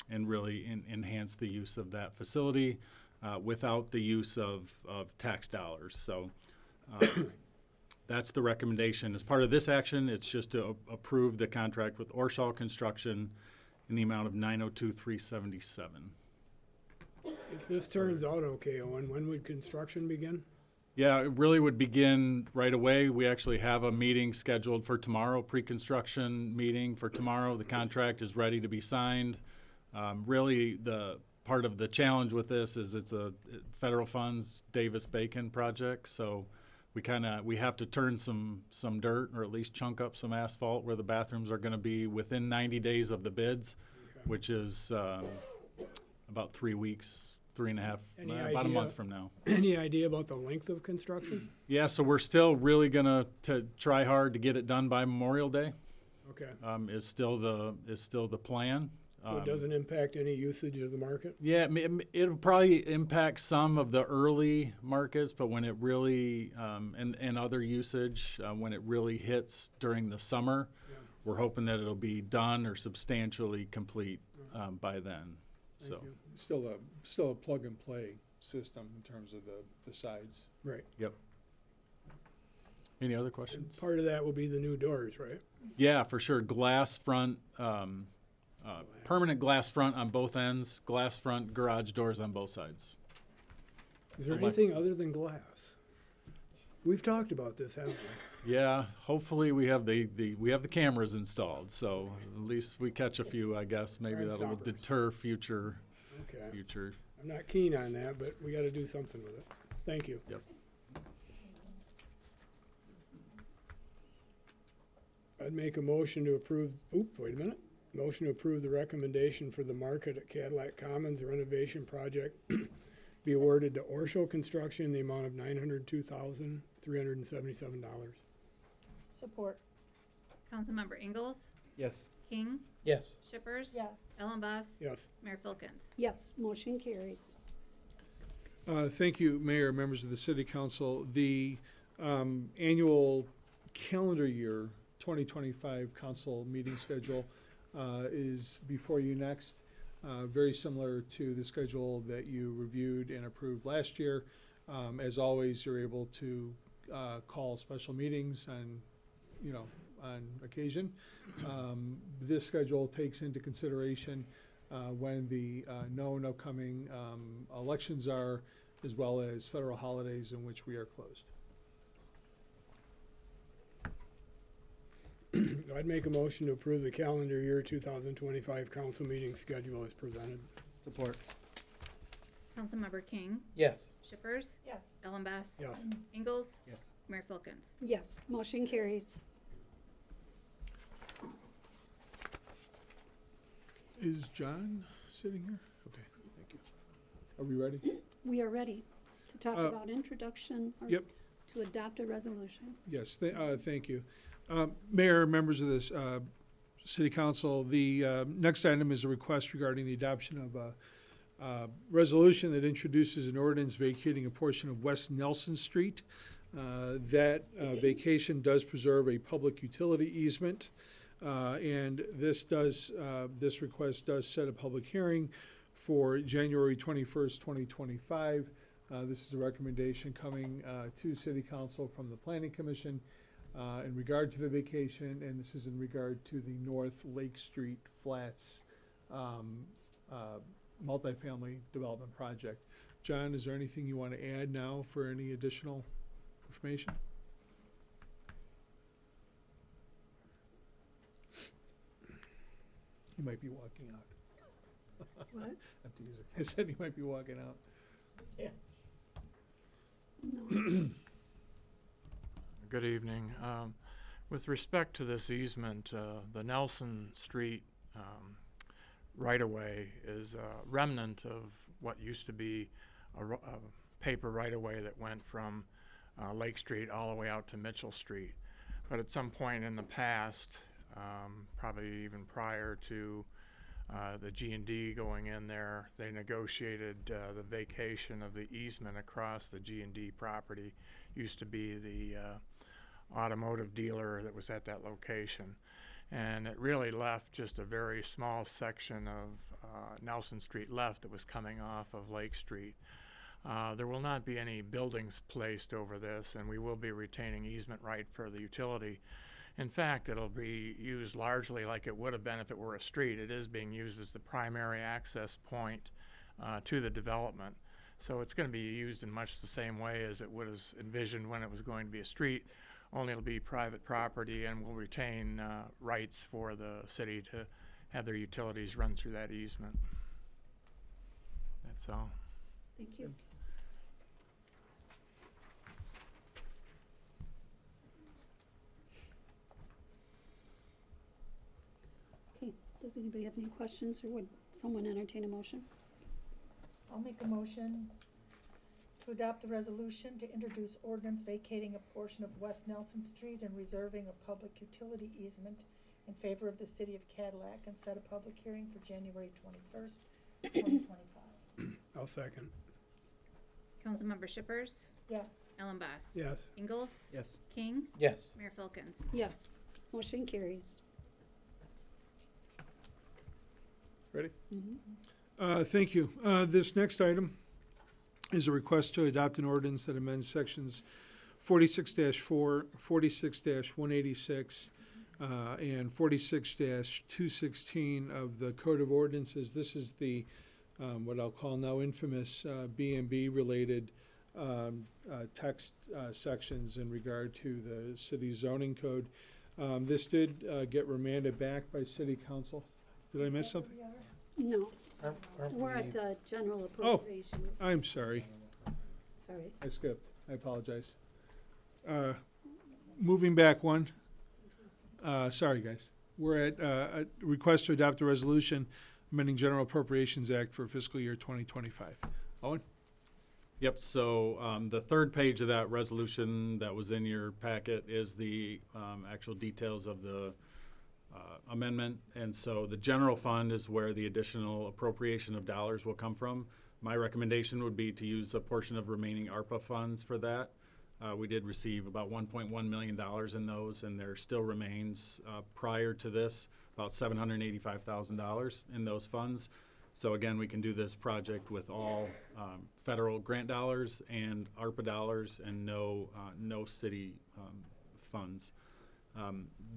and really enhance the use of that facility without the use of tax dollars. So that's the recommendation. As part of this action, it's just to approve the contract with Orshall Construction in the amount of $902,377. If this turns out okay, Owen, when would construction begin? Yeah, it really would begin right away. We actually have a meeting scheduled for tomorrow, pre-construction meeting for tomorrow. The contract is ready to be signed. Really, the part of the challenge with this is it's a federal funds Davis-Bacon project, so we have to turn some dirt or at least chunk up some asphalt where the bathrooms are going to be within 90 days of the bids, which is about 3 weeks, 3.5, about a month from now. Any idea about the length of construction? Yeah, so we're still really gonna try hard to get it done by Memorial Day. Okay. Is still the plan. So it doesn't impact any usage of the market? Yeah, it'll probably impact some of the early markets, but when it really, and other usage, when it really hits during the summer, we're hoping that it'll be done or substantially complete by then. Thank you. Still a plug and play system in terms of the sides. Right. Yep. Any other questions? And part of that will be the new doors, right? Yeah, for sure. Glass front, permanent glass front on both ends, glass front garage doors on both sides. Is there anything other than glass? We've talked about this, haven't we? Yeah, hopefully we have we have the cameras installed, so at least we catch a few, I guess. Maybe Crime that'll stoppers. deter future. Okay. I'm not keen on that, but we gotta do something with it. Thank you. Yep. I'd make a motion to approve, wait a minute. Motion to approve the recommendation for the market at Cadillac Commons renovation project be awarded to Orschel Construction in the amount of $902,377. Support. Councilmember Ingalls? Yes. King? Yes. Shippers? Yes. Ellenboss? Yes. Mayor Filkins? Yes, motion carries. Thank you, Mayor, members of the City Council. The annual calendar year 2025 council meeting schedule is before you next. Very similar to the schedule that you reviewed and approved last year. As always, you're able to call special meetings on occasion. This schedule takes into consideration when the known upcoming elections are, as well as federal holidays in which we are closed. I'd make a motion to approve the calendar year 2025 council meeting schedule as presented. Support. Councilmember King? Yes. Shippers? Yes. Ellenboss? Yes. Ingalls? Yes. Mayor Filkins? Yes, motion carries. Is John sitting here? Okay, thank you. Are we ready? We are ready to talk about introduction or Yep. to adopt a resolution. Yes, thank you. Mayor, members of this City Council, the next item is a request regarding the adoption of a resolution that introduces an ordinance vacating a portion of West Nelson Street. That vacation does preserve a public utility easement, and this request does set a public hearing for January 21st, 2025. This is a recommendation coming to City Council from the Planning Commission in regard to the vacation, and this is in regard to the North Lake Street Flats multifamily development project. John, is there anything you want to add now for any additional information? He might be walking out. What? I'm teasing. I said he might be walking out. Yeah. No. Good evening. With respect to this easement, the Nelson Street right-of-way is a remnant of what used to be a paper right-of-way that went from Lake Street all the way out to Mitchell Street. But at some point in the past, probably even prior to the G&D going in there, they negotiated the vacation of the easement across the G&D property. Used to be the automotive dealer that was at that location. And it really left just a very small section of Nelson Street left that was coming off of Lake Street. There will not be any buildings placed over this, and we will be retaining easement right for the utility. In fact, it'll be used largely like it would have been if it were a street. It is being used as the primary access point to the development. So it's going to be used in much the same way as it was envisioned when it was going to be a street, only it'll be private property, and we'll retain rights for the city to have their utilities run through that easement. That's all. Thank you. Okay, does anybody have any questions, or would someone entertain a motion? I'll make a motion to adopt a resolution to introduce ordinance vacating a portion of West Nelson Street and reserving a public utility easement in favor of the city of Cadillac and set a public hearing for January 21st, 2025. I'll second. Councilmember Shippers, Yes. Ellenboss. Yes. Ingalls, Yes. King, Yes. Mayor Filkins. Yes. Motion carries. Ready? Thank you. This next item is a request to adopt an ordinance that amends sections 46-4, 46-186, and 46-216 of the Code of Ordinances. This is the, what I'll call now infamous B&B related text sections in regard to the city zoning code. This did get remanded back by City Council. Did I miss something? No, Aren't we're we- at the general appropriations. I'm sorry. Sorry. I skipped. I apologize. Moving back one. Sorry, guys. We're at a request to adopt a resolution amending General Appropriations Act for fiscal year 2025. Owen? Yep, so the third page of that resolution that was in your packet is the actual details of the amendment. And so the general fund is where the additional appropriation of dollars will come from. My recommendation would be to use a portion of remaining ARPA funds for that. We did receive about $1.1 million in those, and there still remains, prior to this, about $785,000 in those funds. So again, we can do this project with all federal grant dollars and ARPA dollars and no city funds.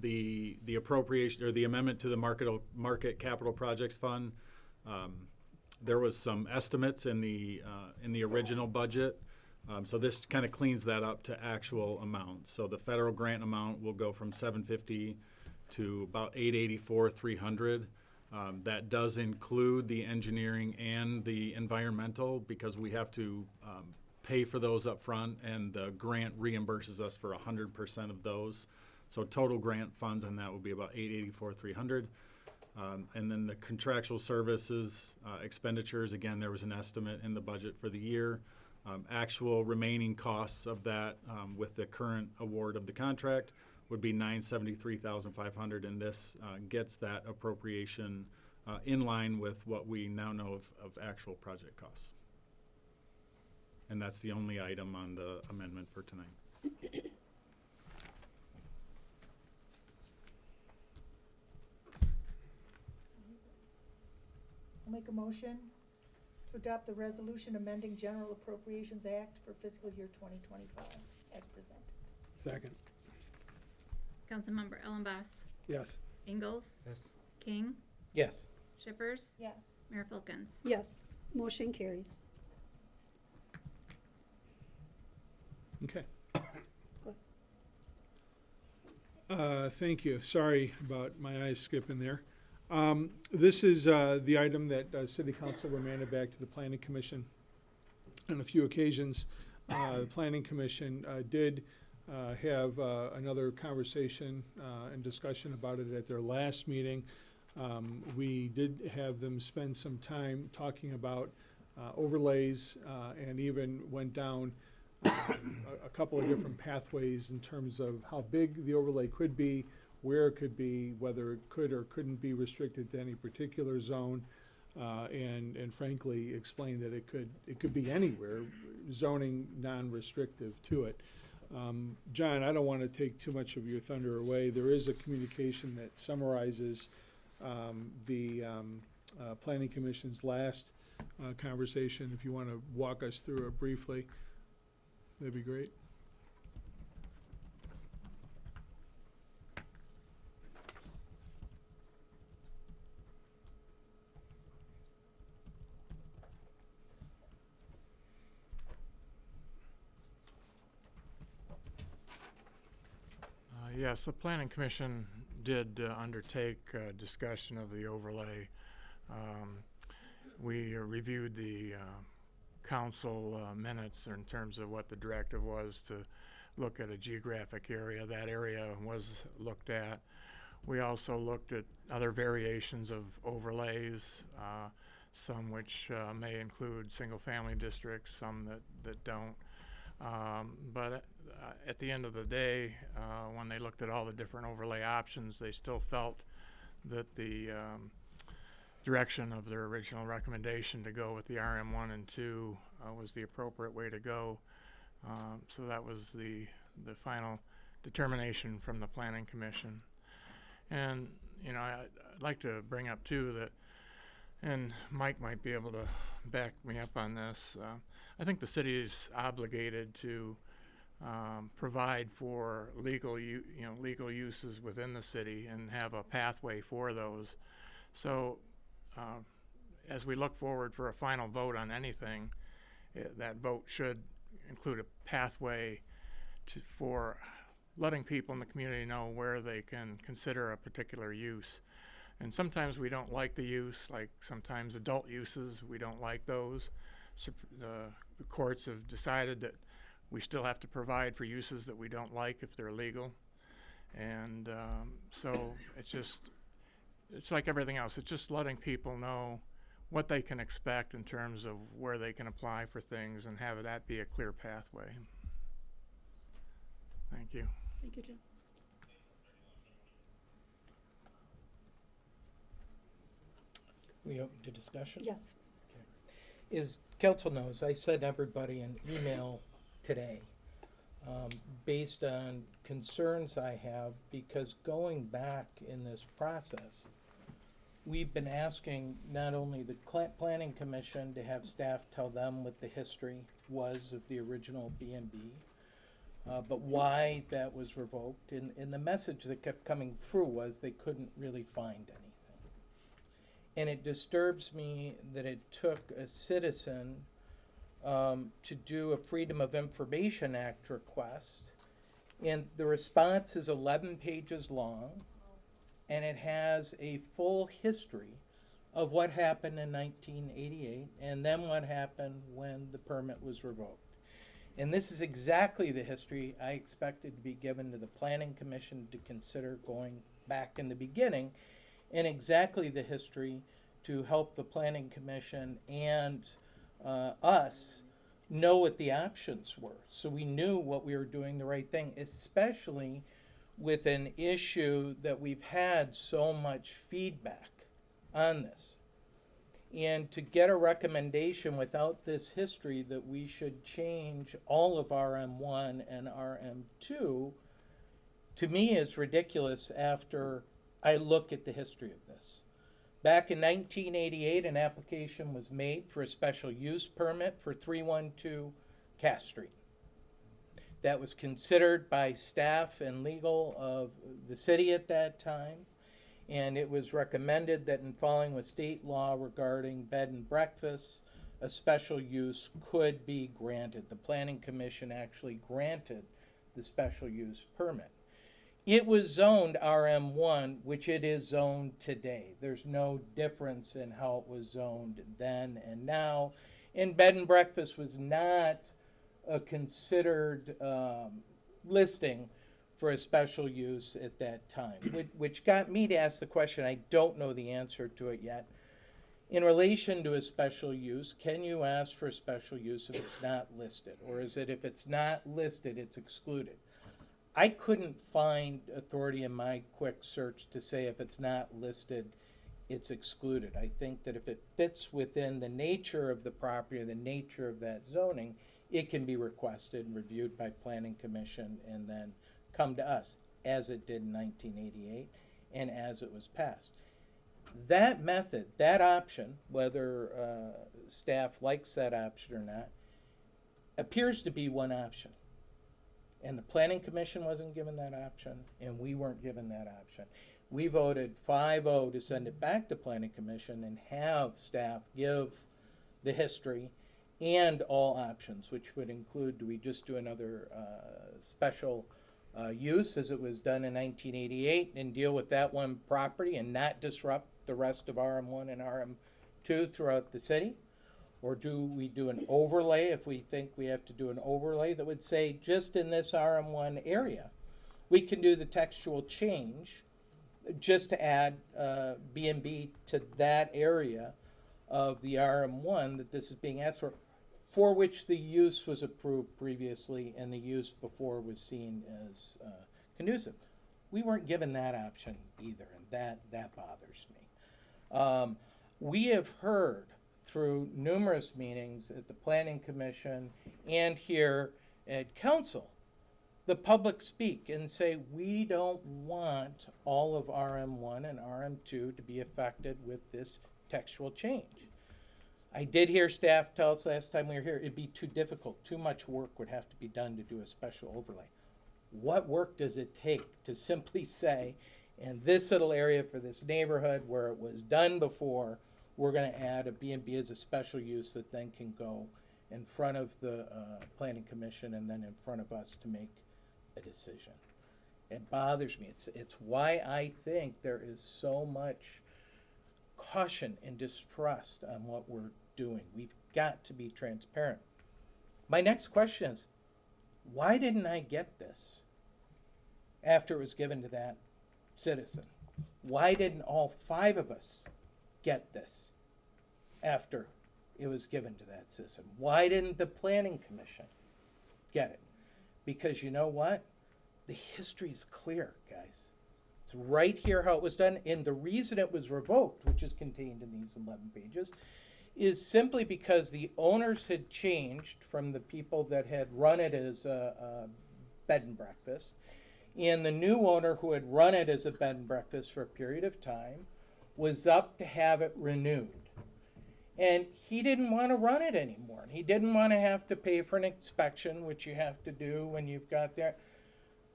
The appropriation or the amendment to the market capital projects fund, there was some estimates in the original budget. So this kind of cleans that up to actual amounts. So the federal grant amount will go from $750 to about $884,300. That does include the engineering and the environmental because we have to pay for those up front, and the grant reimburses us for 100% of those. So total grant funds on that will be about $884,300. And then the contractual services expenditures, again, there was an estimate in the budget for the year. Actual remaining costs of that with the current award of the contract would be $973,500, and this gets that appropriation in line with what we now know of actual project costs. And that's the only item on the amendment for tonight. I'll make a motion to adopt the resolution amending General Appropriations Act for fiscal year 2025 as presented. Second. Councilmember Ellenboss, Yes. Ingalls, Yes. King, Yes. Shippers, Yes. Mayor Filkins. Yes. Motion carries. Okay. Thank you. Sorry about my eyes skipping there. This is the item that City Council remanded back to the Planning Commission on a few occasions. The Planning Commission did have another conversation and discussion about it at their last meeting. We did have them spend some time talking about overlays and even went down a couple of different pathways in terms of how big the overlay could be, where it could be, whether it could or couldn't be restricted to any particular zone, and frankly explain that it could be anywhere, zoning non-restrictive to it. John, I don't want to take too much of your thunder away. There is a communication that summarizes the Planning Commission's last conversation. If you want to walk us through it briefly, that'd be great. Yes, the Planning Commission did undertake discussion of the overlay. We reviewed the council minutes in terms of what the directive was to look at a geographic area. That area was looked at. We also looked at other variations of overlays, some which may include single-family districts, some that don't. But at the end of the day, when they looked at all the different overlay options, they still felt that the direction of their original recommendation to go with the RM1 and 2 was the appropriate way to go. So that was the final determination from the Planning Commission. And, you know, I'd like to bring up too that, and Mike might be able to back me up on this, I think the city is obligated to provide for legal uses within the city and have a pathway for those. So as we look forward for a final vote on anything, that vote should include a pathway for letting people in the community know where they can consider a particular use. And sometimes we don't like the use, like sometimes adult uses, we don't like those. So the courts have decided that we still have to provide for uses that we don't like if they're legal. And so it's like everything else. It's just letting people know what they can expect in terms of where they can apply for things and have that be a clear pathway. Thank you. Thank you, Jim. We open to discussion? Yes. Okay. As council knows, I sent everybody an email today based on concerns I have, because going back in this process, we've been asking not only the Planning Commission to have staff tell them what the history was of the original B&B, but why that was revoked. And the message that kept coming through was they couldn't really find anything. And it disturbs me that it took a citizen to do a Freedom of Information Act request. And the response is 11 pages long, and it has a full history of what happened in 1988 and then what happened when the permit was revoked. And this is exactly the history I expected to be given to the Planning Commission to consider going back in the beginning, and exactly the history to help the Planning Commission and us know what the options were. So we knew what we were doing the right thing, especially with an issue that we've had so much feedback on this. And to get a recommendation without this history that we should change all of RM1 and RM2, to me is ridiculous after I look at the history of this. Back in 1988, an application was made for a special use permit for 312 Cass Street. That was considered by staff and legal of the city at that time, and it was recommended that in following with state law regarding bed and breakfast, a special use could be granted. The Planning Commission actually granted the special use permit. It was zoned RM1, which it is zoned today. There's no difference in how it was zoned then and now. And bed and breakfast was not a considered listing for a special use at that time, which got me to ask the question. I don't know the answer to it yet. In relation to a special use, can you ask for a special use if it's not listed? Or is it if it's not listed, it's excluded? I couldn't find authority in my quick search to say if it's not listed, it's excluded. I think that if it fits within the nature of the property or the nature of that zoning, it can be requested and reviewed by Planning Commission and then come to us, as it did in 1988 and as it was passed. That method, that option, whether staff likes that option or not, appears to be one option. And the Planning Commission wasn't given that option, and we weren't given that option. We voted 5-0 to send it back to Planning Commission and have staff give the history and all options, which would include, do we just do another special use as it was done in 1988 and deal with that one property and not disrupt the rest of RM1 and RM2 throughout the city? Or do we do an overlay if we think we have to do an overlay that would say just in this RM1 area, we can do the textual change just to add B&B to that area of the RM1 that this is being asked for which the use was approved previously and the use before was seen as conducive. We weren't given that option either, and that bothers me. We have heard through numerous meetings at the Planning Commission and here at Council, the public speak and say, we don't want all of RM1 and RM2 to be affected with this textual change. I did hear staff tell us last time we were here, it'd be too difficult, too much work would have to be done to do a special overlay. What work does it take to simply say, in this little area for this neighborhood where it was done before, we're going to add a B&B as a special use that then can go in front of the Planning Commission and then in front of us to make a decision. It bothers me. It's why I think there is so much caution and distrust on what we're doing. We've got to be transparent. My next question is, why didn't I get this after it was given to that citizen? Why didn't all 5 of us get this after it was given to that citizen? Why didn't the Planning Commission get it? Because you know what? The history is clear, guys. It's right here how it was done, and the reason it was revoked, which is contained in these 11 pages, is simply because the owners had changed from the people that had run it as a bed and breakfast, and the new owner who had run it as a bed and breakfast for a period of time was up to have it renewed. And he didn't want to run it anymore. And he didn't want to have to pay for an inspection, which you have to do when you've got there.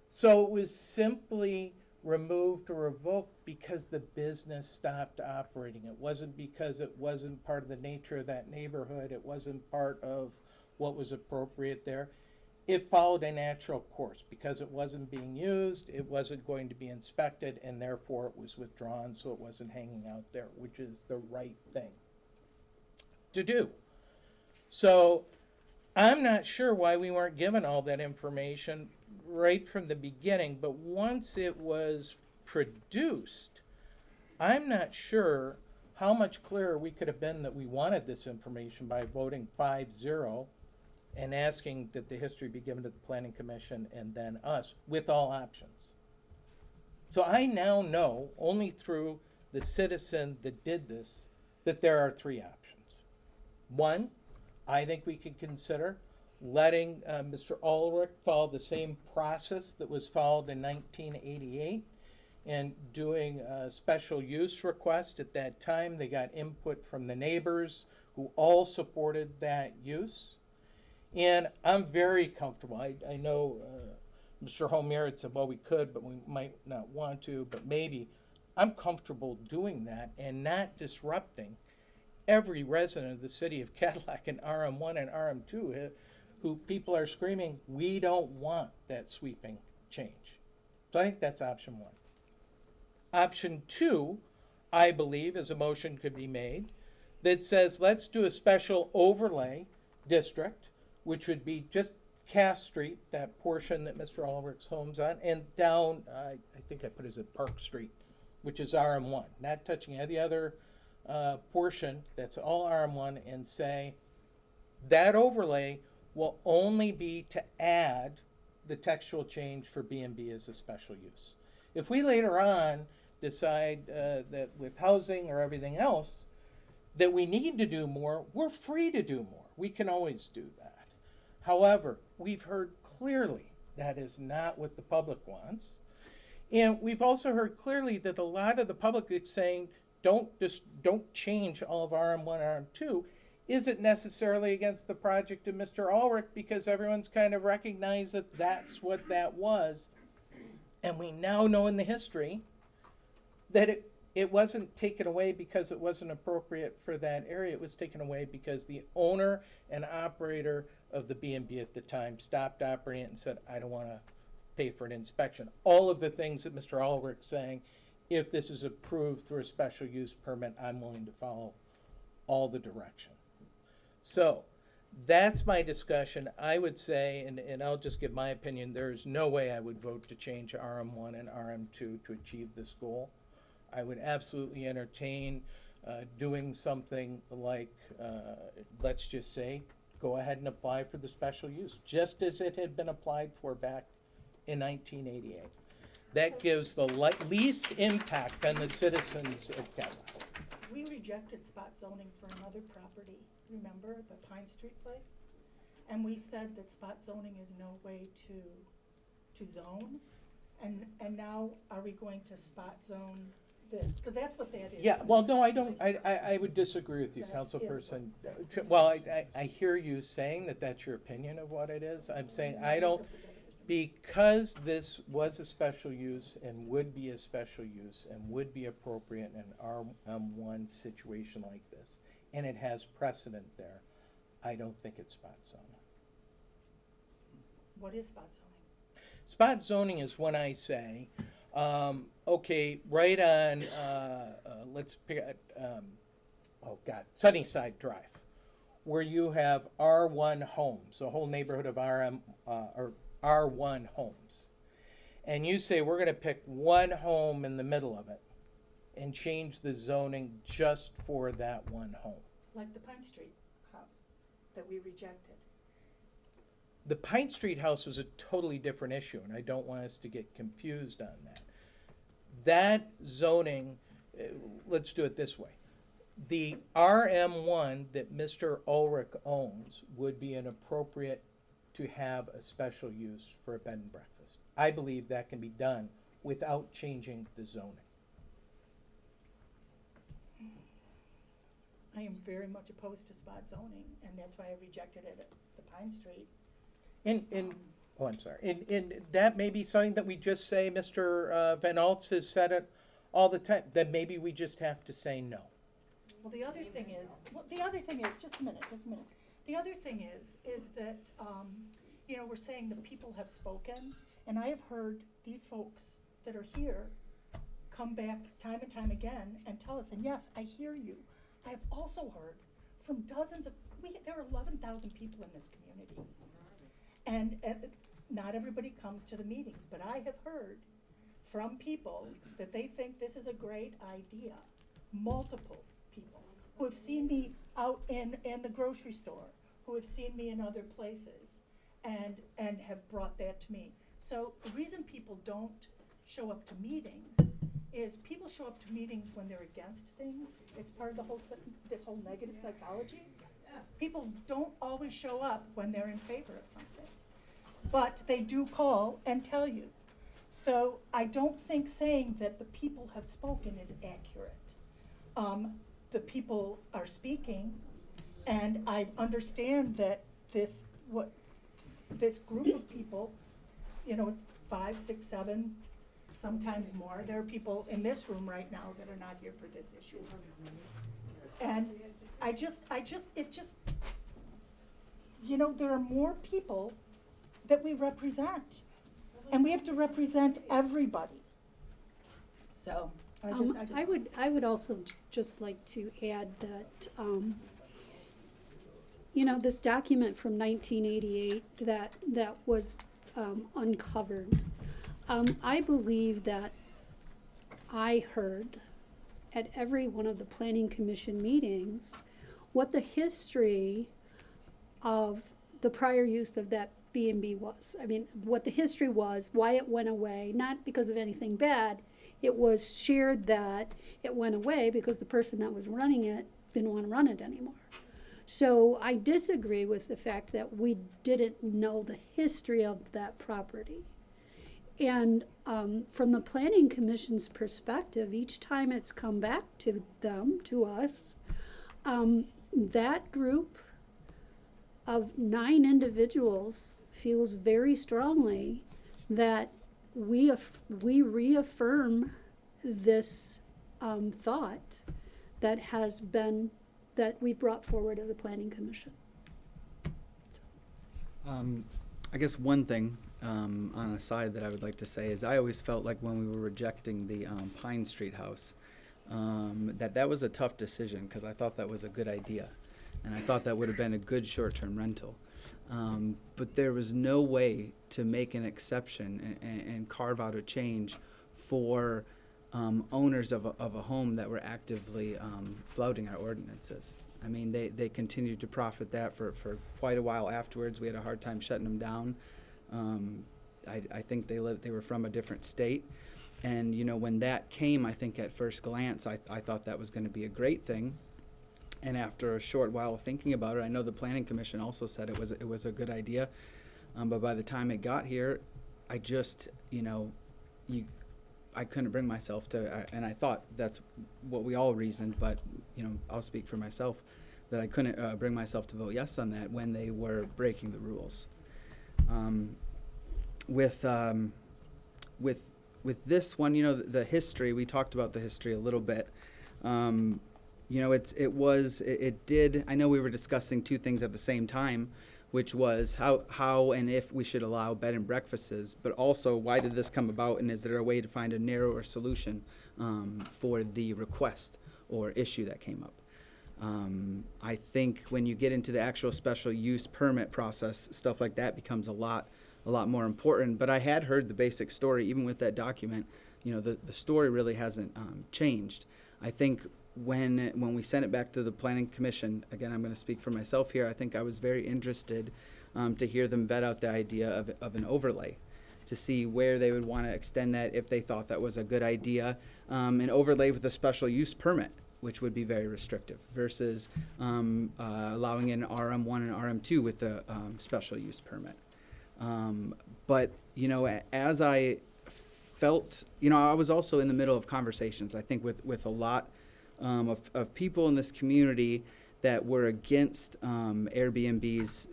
So it was simply removed or revoked because the business stopped operating. It wasn't because it wasn't part of the nature of that neighborhood. It wasn't part of what was appropriate there. It followed a natural course. Because it wasn't being used, it wasn't going to be inspected, and therefore it was withdrawn, so it wasn't hanging out there, which is the right thing to do. So I'm not sure why we weren't given all that information right from the beginning, but once it was produced, I'm not sure how much clearer we could have been that we wanted this information by voting 5-0 and asking that the history be given to the Planning Commission and then us with all options. So I now know, only through the citizen that did this, that there are 3 options. 1, I think we could consider letting Mr. Ulrich follow the same process that was followed in 1988 and doing a special use request. At that time, they got input from the neighbors who all supported that use. And I'm very comfortable. I know Mr. Homer had said, well, we could, but we might not want to, but maybe. I'm comfortable doing that and not disrupting every resident of the city of Cadillac in RM1 and RM2 who people are screaming, we don't want that sweeping change. So I think that's option 1. Option 2, I believe, is a motion could be made that says let's do a special overlay district, which would be just Cass Street, that portion that Mr. Ulrich's home's on, and down, I think I put it as Park Street, which is RM1, not touching any other portion, that's all RM1, and say that overlay will only be to add the textual change for B&B as a special use. If we later on decide that with housing or everything else that we need to do more, we're free to do more. We can always do that. However, we've heard clearly that is not what the public wants. And we've also heard clearly that a lot of the public is saying, don't change all of RM1, RM2, isn't necessarily against the project of Mr. Ulrich because everyone's kind of recognized that that's what that was. And we now know in the history that it wasn't taken away because it wasn't appropriate for that area. It was taken away because the owner and operator of the B&B at the time stopped operating it and said, I don't want to pay for an inspection. All of the things that Mr. Ulrich's saying, if this is approved through a special use permit, I'm willing to follow all the direction. So that's my discussion. I would say, and I'll just give my opinion, there is no way I would vote to change RM1 and RM2 to achieve this goal. I would absolutely entertain doing something like, let's just say, go ahead and apply for the special use, just as it had been applied for back in 1988. That gives the least impact on the citizens of Cadillac. We rejected spot zoning for another property, remember, the Pine Street place? And we said that spot zoning is no way to zone. And now are we going to spot zone this? Because that's what that is. Yeah, well, no, I don't, I would disagree with you, That is Councilperson. what- Well, I hear you saying that that's your opinion of what it is. I'm saying, I don't, because this was a special use and would be a special use and would be appropriate in an RM1 situation like this, and it has precedent there, I don't think it's spot zoning. What is spot zoning? Spot zoning is when I say, okay, right on, let's pick, Sunnyside Drive, where you have R1 homes, a whole neighborhood of or R1 homes. And you say, we're gonna pick one home in the middle of it and change the zoning just for that one home. Like the Pine Street house that we rejected. The Pine Street house was a totally different issue, and I don't want us to get confused on that. That zoning, let's do it this way. The RM1 that Mr. Ulrich owns would be an appropriate to have a special use for a bed and breakfast. I believe that can be done without changing the zoning. I am very much opposed to spot zoning, and that's why I rejected it at the Pine Street. Oh, I'm sorry. And that may be something that we just say, Mr. Van Altz has said it all the time, then maybe we just have to say no. Well, the other thing is, just a minute. The other thing is that, you know, we're saying the people have spoken, and I have heard these folks that are here come back time and time again and tell us, and yes, I hear you. I have also heard from dozens of, there are 11,000 people in this community. And not everybody comes to the meetings, but I have heard from people that they think this is a great idea. Multiple people who have seen me out in the grocery store, who have seen me in other places, and have brought that to me. So the reason people don't show up to meetings is people show up to meetings when they're against things. It's part of the whole this whole negative psychology. People don't always show up when they're in favor of something, but they do call and tell you. So I don't think saying that the people have spoken is accurate. The people are speaking, and I understand that this group of people, you know, it's 5, 6, 7, sometimes more. There are people in this room right now that are not here for this issue. And you know, there are more people that we represent, and we have to represent everybody. So, I would also just like to add that, you know, this document from 1988 that was uncovered, I believe that I heard at every one of the Planning Commission meetings what the history of the prior use of that B&B was. I mean, what the history was, why it went away, not because of anything bad. It was shared that it went away because the person that was running it didn't want to run it anymore. So I disagree with the fact that we didn't know the history of that property. And from the Planning Commission's perspective, each time it's come back to them, to us, that group of 9 individuals feels very strongly that we reaffirm this thought that has been, that we brought forward as a Planning Commission. I guess one thing on a side that I would like to say is I always felt like when we were rejecting the Pine Street house, that was a tough decision because I thought that was a good idea. And I thought that would have been a good short-term rental. But there was no way to make an exception and carve out a change for owners of a home that were actively flouting our ordinances. I mean, they continued to profit that for quite a while afterwards. We had a hard time shutting them down. I think they were from a different state. And, you know, when that came, I think at first glance, I thought that was going to be a great thing. And after a short while of thinking about it, I know the Planning Commission also said it was a good idea. But by the time it got here, I just, you know, I couldn't bring myself to, and I thought that's what we all reasoned, but, you know, I'll speak for myself, that I couldn't bring myself to vote yes on that when they were breaking the rules. With this one, you know, the history, we talked about the history a little bit. You know, it did, I know we were discussing two things at the same time, which was how and if we should allow bed and breakfasts, but also why did this come about, and is there a way to find a narrower solution for the request or issue that came up? I think when you get into the actual special use permit process, stuff like that becomes a lot more important. But I had heard the basic story, even with that document. You know, the story really hasn't changed. I think when we sent it back to the Planning Commission, again, I'm going to speak for myself here, I think I was very interested to hear them vet out the idea of an overlay, to see where they would want to extend that, if they thought that was a good idea, an overlay with a special use permit, which would be very restrictive, versus allowing an RM1 and RM2 with a special use permit. But, you know, as I felt, you know, I was also in the middle of conversations, I think, with a lot of people in this community that were against Airbnbs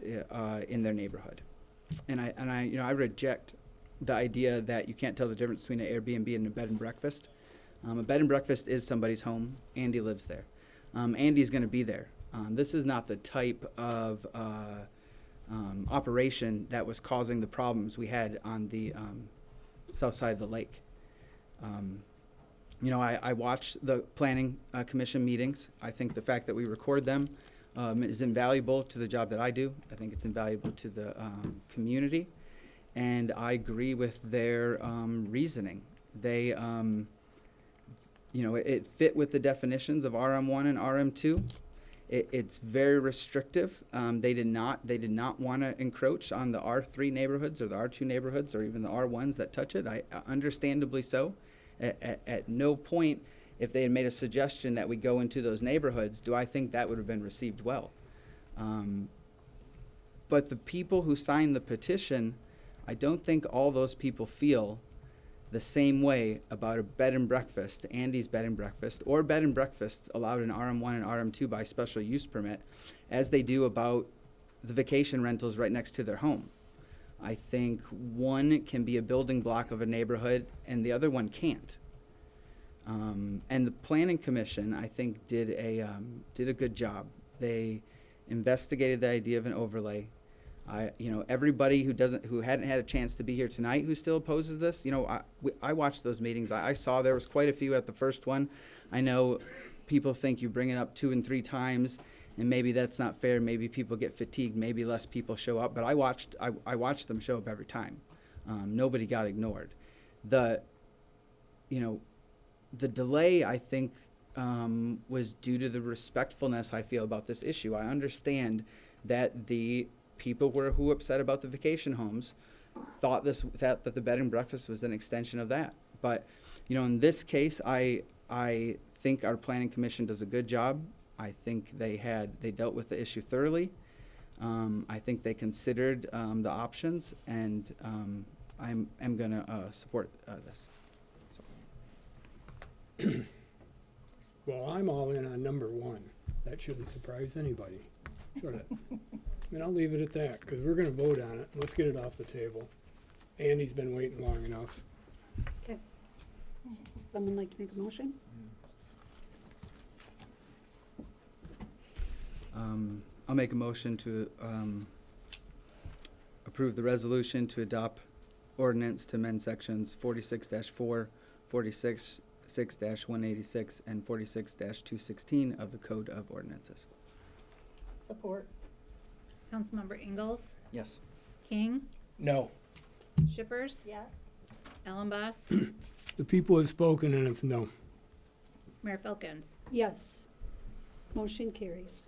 in their neighborhood. And I, you know, I reject the idea that you can't tell the difference between an Airbnb and a bed and breakfast. A bed and breakfast is somebody's home. Andy lives there. Andy's going to be there. This is not the type of operation that was causing the problems we had on the south side of the lake. You know, I watch the Planning Commission meetings. I think the fact that we record them is invaluable to the job that I do. I think it's invaluable to the community. And I agree with their reasoning. They, you know, it fit with the definitions of RM1 and RM2. It's very restrictive. They did not want to encroach on the R3 neighborhoods or the R2 neighborhoods or even the R1s that touch it. Understandably so. At no point, if they had made a suggestion that we go into those neighborhoods, do I think that would have been received well. But the people who signed the petition, I don't think all those people feel the same way about a bed and breakfast, Andy's bed and breakfast, or bed and breakfasts allowed in RM1 and RM2 by special use permit, as they do about the vacation rentals right next to their home. I think one can be a building block of a neighborhood and the other one can't. And the Planning Commission, I think, did a good job. They investigated the idea of an overlay. You know, everybody who hadn't had a chance to be here tonight who still opposes this, you know, I watched those meetings. I saw there was quite a few at the first one. I know people think you bring it up 2 and 3 times, and maybe that's not fair. Maybe people get fatigued. Maybe less people show up. But I watched them show up every time. Nobody got ignored. The delay, I think, was due to the respectfulness I feel about this issue. I understand that the people who were upset about the vacation homes thought that the bed and breakfast was an extension of that. But, you know, in this case, I think our Planning Commission does a good job. I think they dealt with the issue thoroughly. I think they considered the options, and I'm going to support this. So. Well, I'm all in on number 1. That shouldn't surprise anybody, should it? And I'll leave it at that, because we're going to vote on it. Let's get it off the table. Andy's been waiting long enough. Okay. Someone like to make a motion? I'll make a motion to approve the resolution to adopt ordinance to amend sections 46-4, 46-186, and 46-216 of the Code of Ordinances. Support. Councilmember Ingalls? Yes. King? No. Shippers? Yes. Ellenboss? The people have spoken, and it's no. Mayor Filkins? Yes. Motion carries.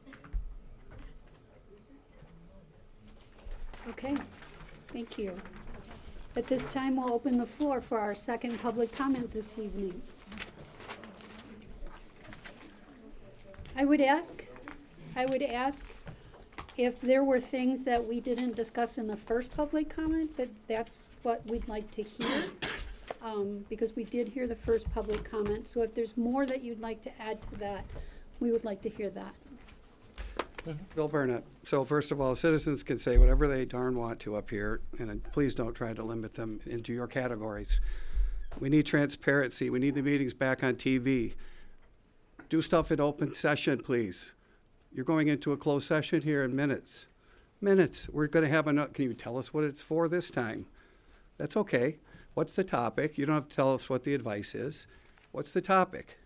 Okay, thank you. At this time, we'll open the floor for our second public comment this evening. I would ask if there were things that we didn't discuss in the first public comment, that's what we'd like to hear. Because we did hear the first public comment, so if there's more that you'd like to add to that, we would like to hear that. Bill Burnett. So first of all, citizens can say whatever they darn want to up here, and please don't try to limit them into your categories. We need transparency. We need the meetings back on TV. Do stuff in open session, please. You're going into a closed session here in minutes. Minutes. We're going to have enough. Can you tell us what it's for this time? That's okay. What's the topic? You don't have to tell us what the advice is. What's the topic?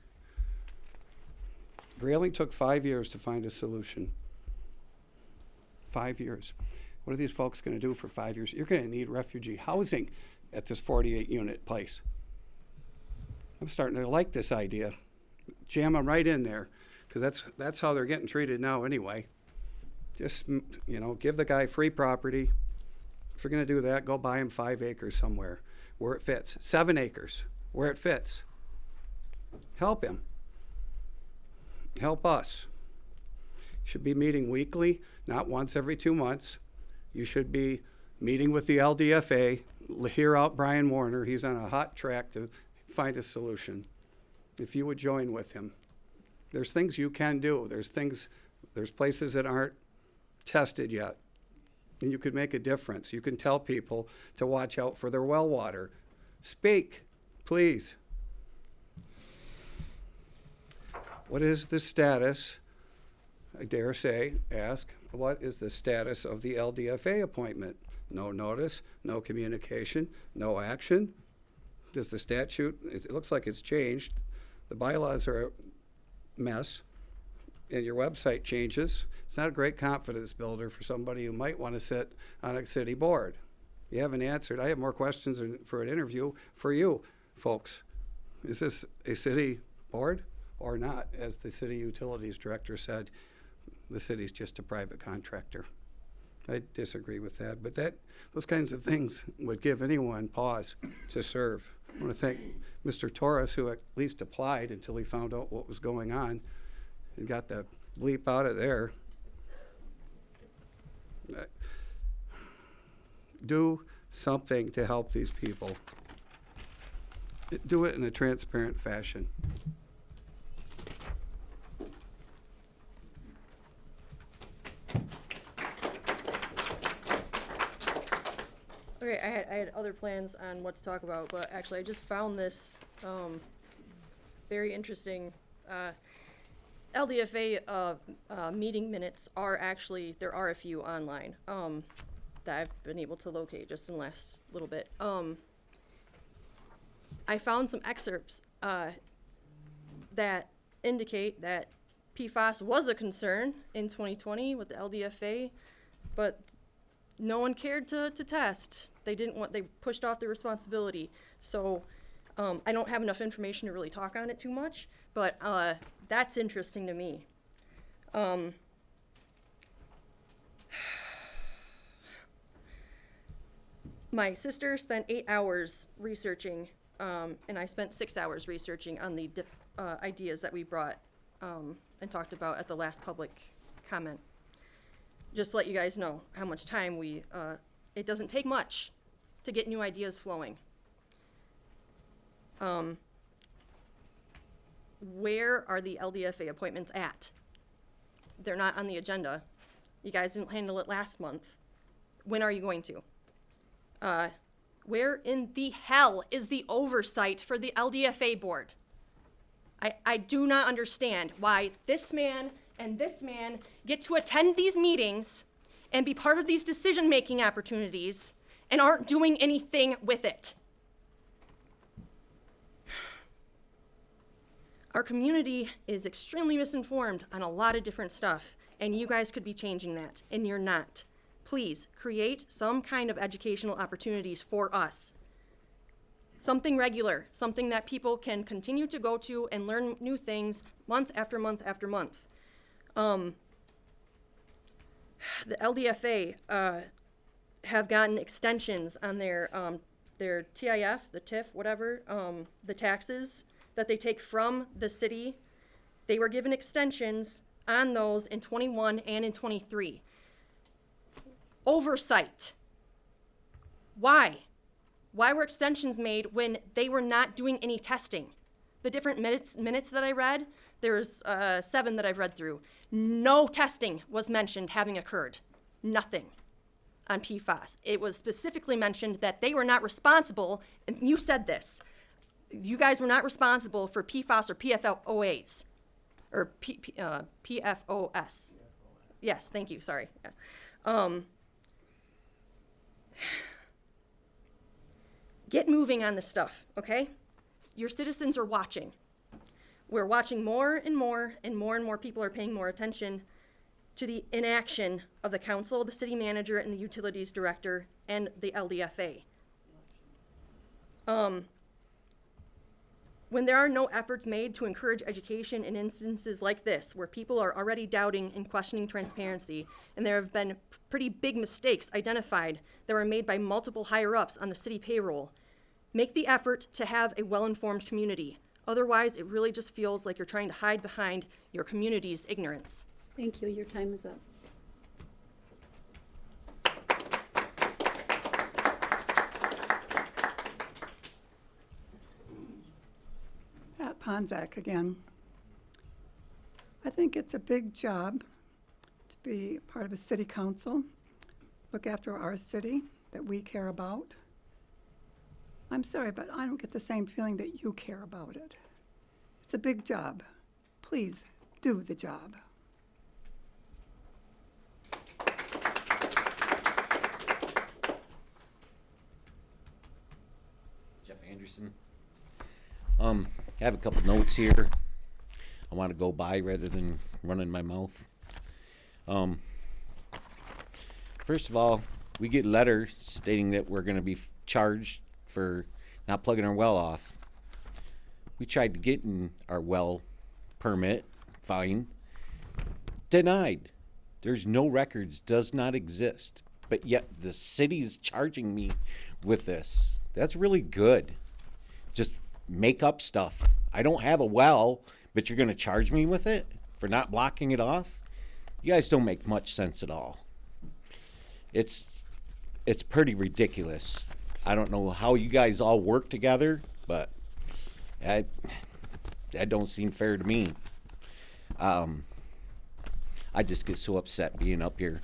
Grayling took 5 years to find a solution. 5 years. What are these folks going to do for 5 years? You're going to need refugee housing at this 48-unit place. I'm starting to like this idea. Jam them right in there, because that's how they're getting treated now anyway. Just, give the guy free property. If you're going to do that, go buy him 5 acres somewhere where it fits. 7 acres where it fits. Help him. Help us. Should be meeting weekly, not once every 2 months. You should be meeting with the LDFA. Hear out Brian Warner. He's on a hot track to find a solution. If you would join with him. There's things you can do. There's places that aren't tested yet. And you could make a difference. You can tell people to watch out for their well water. Speak, please. What is the status, I dare say, ask, what is the status of the LDFA appointment? No notice, no communication, no action. Does the statute, it looks like it's changed. The bylaws are a mess, and your website changes. It's not a great confidence builder for somebody who might want to sit on a city board. You haven't answered. I have more questions for an interview for you folks. Is this a city board or not? As the city utilities director said, the city's just a private contractor. I disagree with that, but those kinds of things would give anyone pause to serve. I want to thank Mr. Torres, who at least applied until he found out what was going on and got the bleep out of there. Do something to help these people. Do it in a transparent fashion. Okay, I had other plans on what to talk about, but actually I just found this very interesting. LDFA meeting minutes are actually, there are a few online that I've been able to locate just in the last little bit. I found some excerpts that indicate that PFOS was a concern in 2020 with the LDFA, but no one cared to test. They pushed off the responsibility. So I don't have enough information to really talk on it too much, but that's interesting to me. My sister spent 8 hours researching, and I spent 6 hours researching on the ideas that we brought and talked about at the last public comment. Just to let you guys know how much time it doesn't take much to get new ideas flowing. Where are the LDFA appointments at? They're not on the agenda. You guys didn't handle it last month. When are you going to? Where in the hell is the oversight for the LDFA board? I do not understand why this man and this man get to attend these meetings and be part of these decision-making opportunities and aren't doing anything with it. Our community is extremely misinformed on a lot of different stuff, and you guys could be changing that, and you're not. Please, create some kind of educational opportunities for us. Something regular, something that people can continue to go to and learn new things month after month after month. The LDFA have gotten extensions on their TIF, the TIF, whatever, the taxes that they take from the city. They were given extensions on those in 21 and in 23. Oversight. Why? Why were extensions made when they were not doing any testing? The different minutes that I read, there's 7 that I've read through. No testing was mentioned having occurred. Nothing on PFAS. It was specifically mentioned that they were not responsible, and you said this, you guys were not responsible for PFAS or PFOAs, or PFOS. Yes, thank you, sorry. Get moving on this stuff, okay? Your citizens are watching. We're watching more and more, and more people are paying more attention to the inaction of the council, the city manager, and the utilities director, and the LDFA. When there are no efforts made to encourage education in instances like this, where people are already doubting and questioning transparency, and there have been pretty big mistakes identified that were made by multiple higher-ups on the city payroll, make the effort to have a well-informed community. Otherwise, it really just feels like you're trying to hide behind your community's ignorance. Thank you. Your time is up. Pat Ponzak again. I think it's a big job to be part of a city council, look after our city that we care about. I'm sorry, but I don't get the same feeling that you care about it. It's a big job. Please do the job. Jeff Anderson. I have a couple notes here. I want to go by rather than running my mouth. First of all, we get letters stating that we're going to be charged for not plugging our well off. We tried to get in our well permit, fine. Denied. There's no records, does not exist. But yet the city is charging me with this. That's really good. Just make up stuff. I don't have a well, but you're going to charge me with it for not blocking it off? You guys don't make much sense at all. It's pretty ridiculous. I don't know how you guys all work together, but that don't seem fair to me. I just get so upset being up here.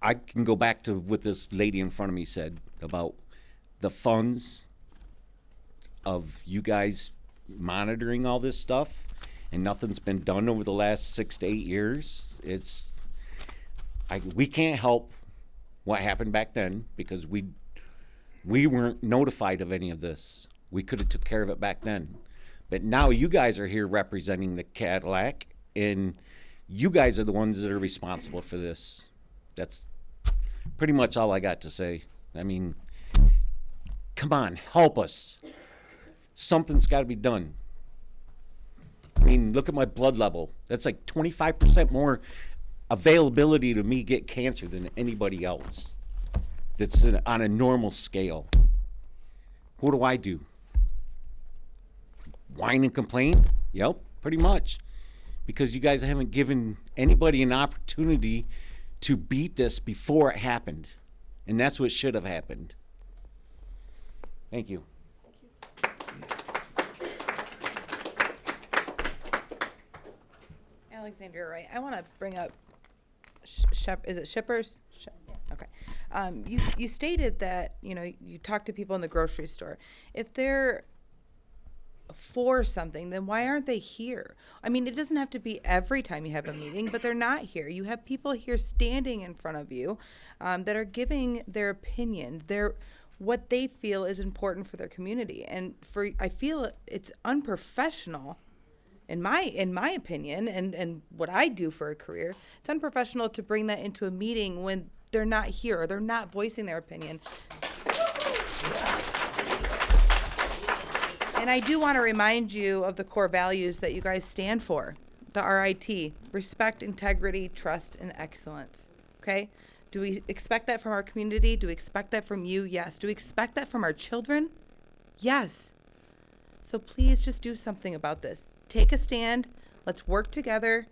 I can go back to what this lady in front of me said about the funds of you guys monitoring all this stuff, and nothing's been done over the last 6 to 8 years. We can't help what happened back then because we weren't notified of any of this. We could have took care of it back then. But now you guys are here representing the Cadillac, and you guys are the ones that are responsible for this. That's pretty much all I got to say. I mean, come on, help us. Something's got to be done. I mean, look at my blood level. That's like 25% more availability to me get cancer than anybody else that's on a normal scale. What do I do? Whine and complain? Yep, pretty much. Because you guys haven't given anybody an opportunity to beat this before it happened. And that's what should have happened. Thank you. Alexandria Wright. I want to bring up is it Shippers? Okay. You stated that, you talk to people in the grocery store. If they're for something, then why aren't they here? I mean, it doesn't have to be every time you have a meeting, but they're not here. You have people here standing in front of you that are giving their opinion. what they feel is important for their community. And I feel it's unprofessional, in my opinion, and what I do for a career, it's unprofessional to bring that into a meeting when they're not here or they're not voicing their opinion. And I do want to remind you of the core values that you guys stand for. The RIT, respect, integrity, trust, and excellence. Okay? Do we expect that from our community? Do we expect that from you? Yes. Do we expect that from our children? Yes. So please just do something about this. Take a stand. Let's work together,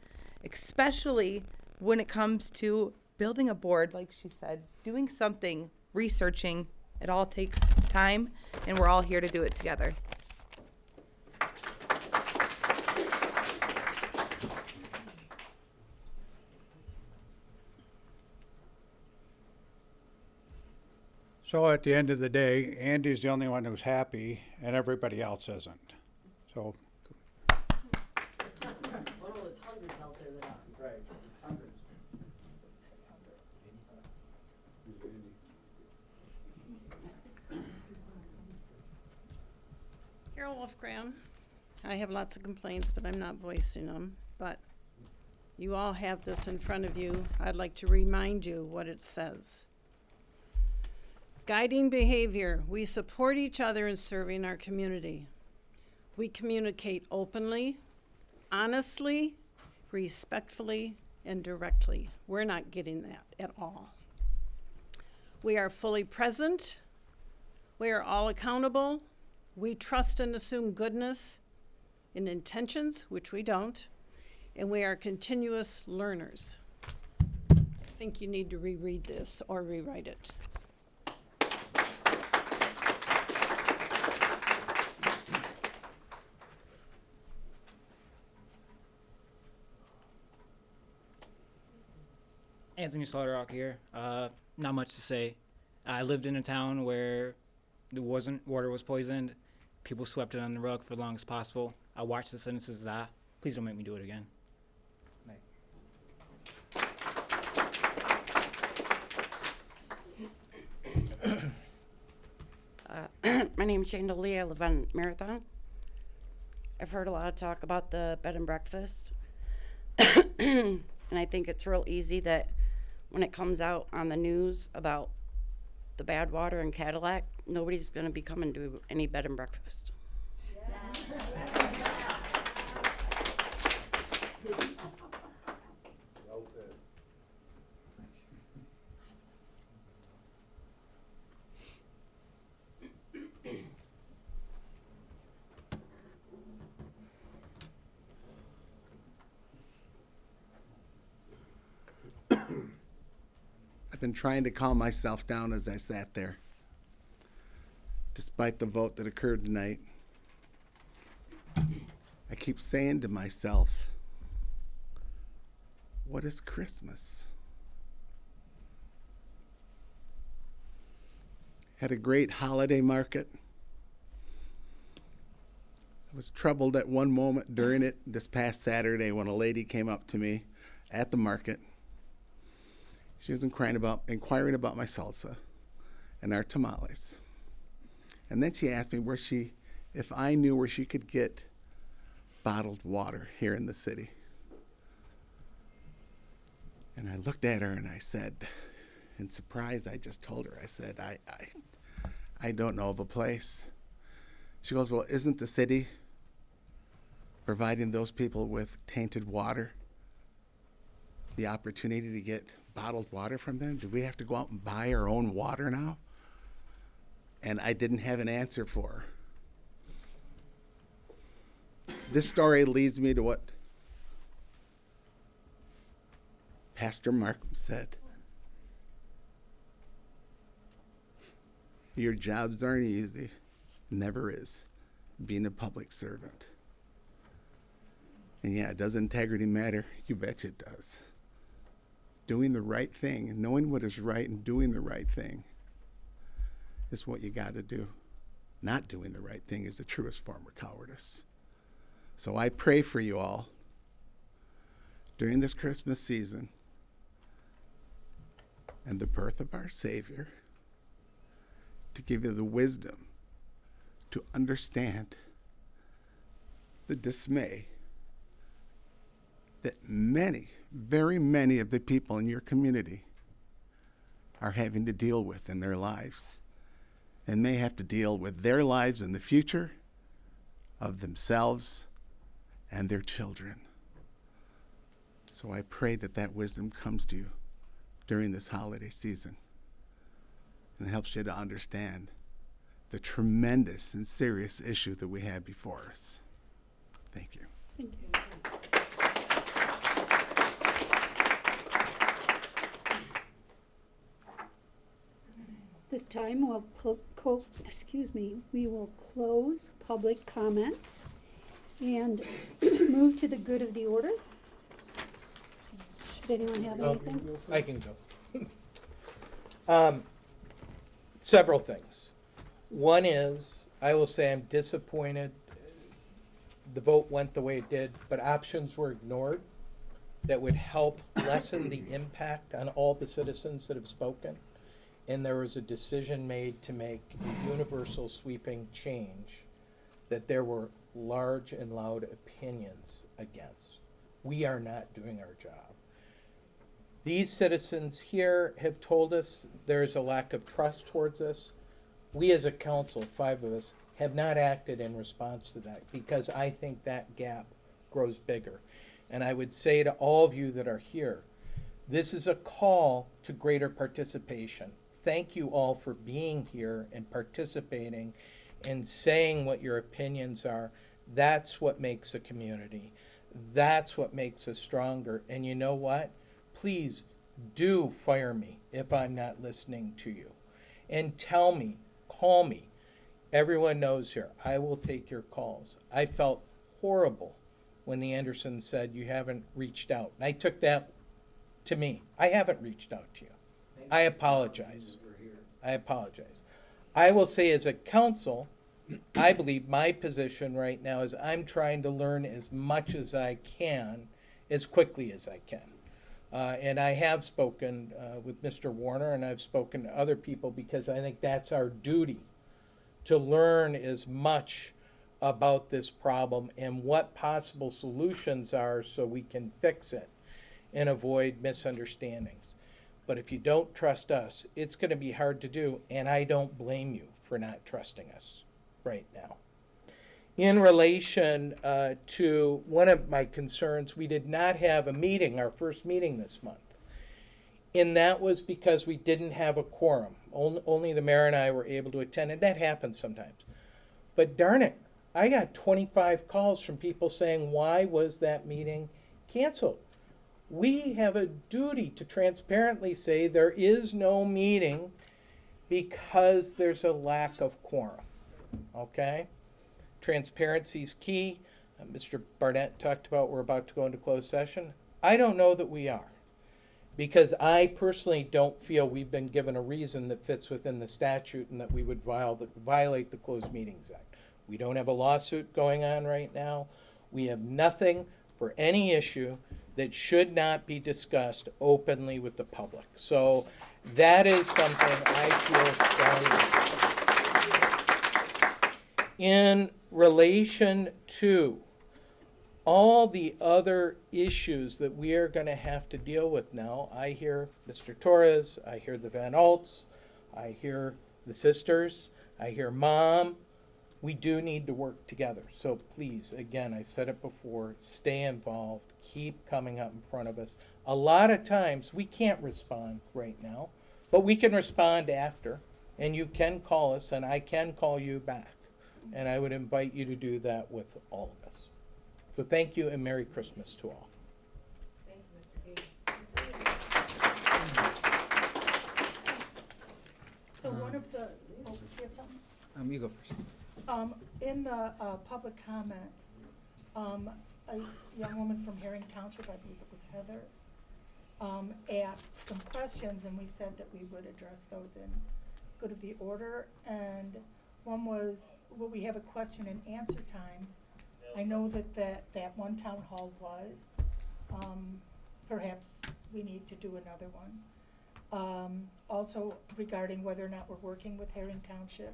especially when it comes to building a board, like she said, doing something, researching. It all takes time, and we're all here to do it together. So at the end of the day, Andy's the only one who's happy and everybody else isn't. So. Carol Wolfgram. I have lots of complaints, but I'm not voicing them. But you all have this in front of you. I'd like to remind you what it says. Guiding behavior. We support each other in serving our community. We communicate openly, honestly, respectfully, and directly. We're not getting that at all. We are fully present. We are all accountable. We trust and assume goodness in intentions, which we don't, and we are continuous learners. I think you need to reread this or rewrite it. Anthony Slaughterrock here. Not much to say. I lived in a town where water was poisoned. People swept it on the rug for the longest possible. I watched the sentences die. Please don't make me do it again. My name's Chandelier. I live on Marathon. I've heard a lot of talk about the bed and breakfast. And I think it's real easy that when it comes out on the news about the bad water in Cadillac, nobody's going to be coming to any bed and breakfast. I've been trying to calm myself down as I sat there, despite the vote that occurred tonight. I keep saying to myself, what is Christmas? Had a great holiday market. I was troubled at one moment during it this past Saturday when a lady came up to me at the market. She was inquiring about my salsa and our tamales. And then she asked me if I knew where she could get bottled water here in the city. And I looked at her and I said, in surprise, I just told her, I said, I don't know of a place. She goes, well, isn't the city providing those people with tainted water the opportunity to get bottled water from them? Do we have to go out and buy our own water now? And I didn't have an answer for her. This story leads me to what Pastor Markham said. Your jobs aren't easy, never is, being a public servant. And yeah, does integrity matter? You bet it does. Doing the right thing and knowing what is right and doing the right thing is what you got to do. Not doing the right thing is the truest form of cowardice. So I pray for you all during this Christmas season and the birth of our Savior. to give you the wisdom to understand the dismay that many, very many of the people in your community are having to deal with in their lives, and may have to deal with their lives in the future, of themselves and their children. So I pray that that wisdom comes to you during this holiday season and helps you to understand the tremendous and serious issue that we have before us. Thank you. Thank you. This time we'll we will close public comments and move to the good of the order. Should anyone have anything? I can go. Several things. One is, I will say I'm disappointed the vote went the way it did, but options were ignored that would help lessen the impact on all the citizens that have spoken. And there was a decision made to make a universal sweeping change that there were large and loud opinions against. We are not doing our job. These citizens here have told us there's a lack of trust towards us. We as a council, 5 of us, have not acted in response to that because I think that gap grows bigger. And I would say to all of you that are here, this is a call to greater participation. Thank you all for being here and participating and saying what your opinions are. That's what makes a community. That's what makes us stronger. And you know what? Please do fire me if I'm not listening to you. And tell me, call me. Everyone knows here, I will take your calls. I felt horrible when the Andersons said you haven't reached out. And I took that to me. I haven't reached out to you. I apologize. I apologize. I will say as a council, I believe my position right now is I'm trying to learn as much as I can, as quickly as I can. And I have spoken with Mr. Warner, and I've spoken to other people because I think that's our duty, to learn as much about this problem and what possible solutions are so we can fix it and avoid misunderstandings. But if you don't trust us, it's going to be hard to do, and I don't blame you for not trusting us right now. In relation to one of my concerns, we did not have a meeting, our first meeting this month. And that was because we didn't have a quorum. Only the mayor and I were able to attend, and that happens sometimes. But darn it, I got 25 calls from people saying, why was that meeting canceled? We have a duty to transparently say there is no meeting because there's a lack of quorum, okay? Transparency is key. Mr. Barnett talked about we're about to go into closed session. I don't know that we are, because I personally don't feel we've been given a reason that fits within the statute and that we would violate the Closed Meetings Act. We don't have a lawsuit going on right now. We have nothing for any issue that should not be discussed openly with the public. So that is something I feel strongly. In relation to all the other issues that we are going to have to deal with now, I hear Mr. Torres, I hear the Van Alts, I hear the sisters, I hear Mom. We do need to work together. So please, again, I've said it before, stay involved, keep coming up in front of us. A lot of times we can't respond right now, but we can respond after, and you can call us and I can call you back. And I would invite you to do that with all of us. So thank you and Merry Christmas to all. So one of the, oh, do you have something? You go first. In the public comments, a young woman from Herring Township, I believe it was Heather, asked some questions, and we said that we would address those in good of the order. And one was, will we have a question and answer time? I know that one town hall was. Perhaps we need to do another one. Also regarding whether or not we're working with Herring Township.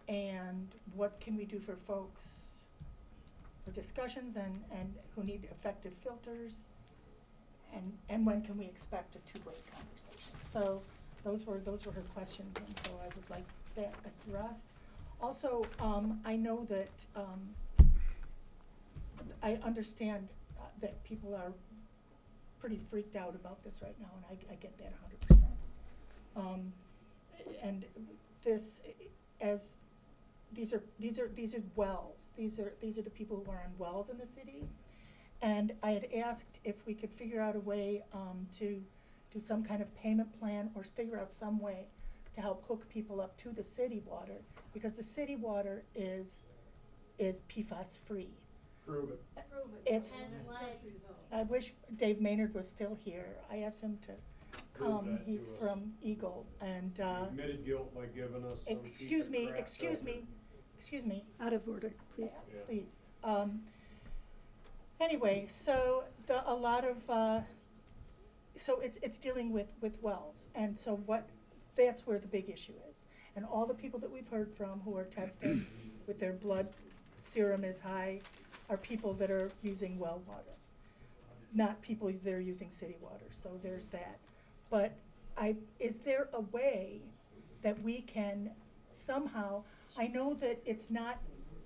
And what can we do for folks for discussions and who need effective filters? And when can we expect a two-way conversation? So those were her questions, and so I would like that addressed. Also, I know that I understand that people are pretty freaked out about this right now, and I get that 100%. And this, as these are wells. These are the people who are on wells in the city. And I had asked if we could figure out a way to do some kind of payment plan or figure out some way to help hook people up to the city water, because the city water is PFAS free. Prove it. It's. I wish Dave Maynard was still here. I asked him to come. He's from Eagle, and. Admitted guilt by giving us. Excuse me. Out of order, please. Yeah. Please. Anyway, so so it's dealing with wells, and so that's where the big issue is. And all the people that we've heard from who are testing with their blood serum is high are people that are using well water, not people that are using city water. So there's that. But is there a way that we can somehow, I know that it's not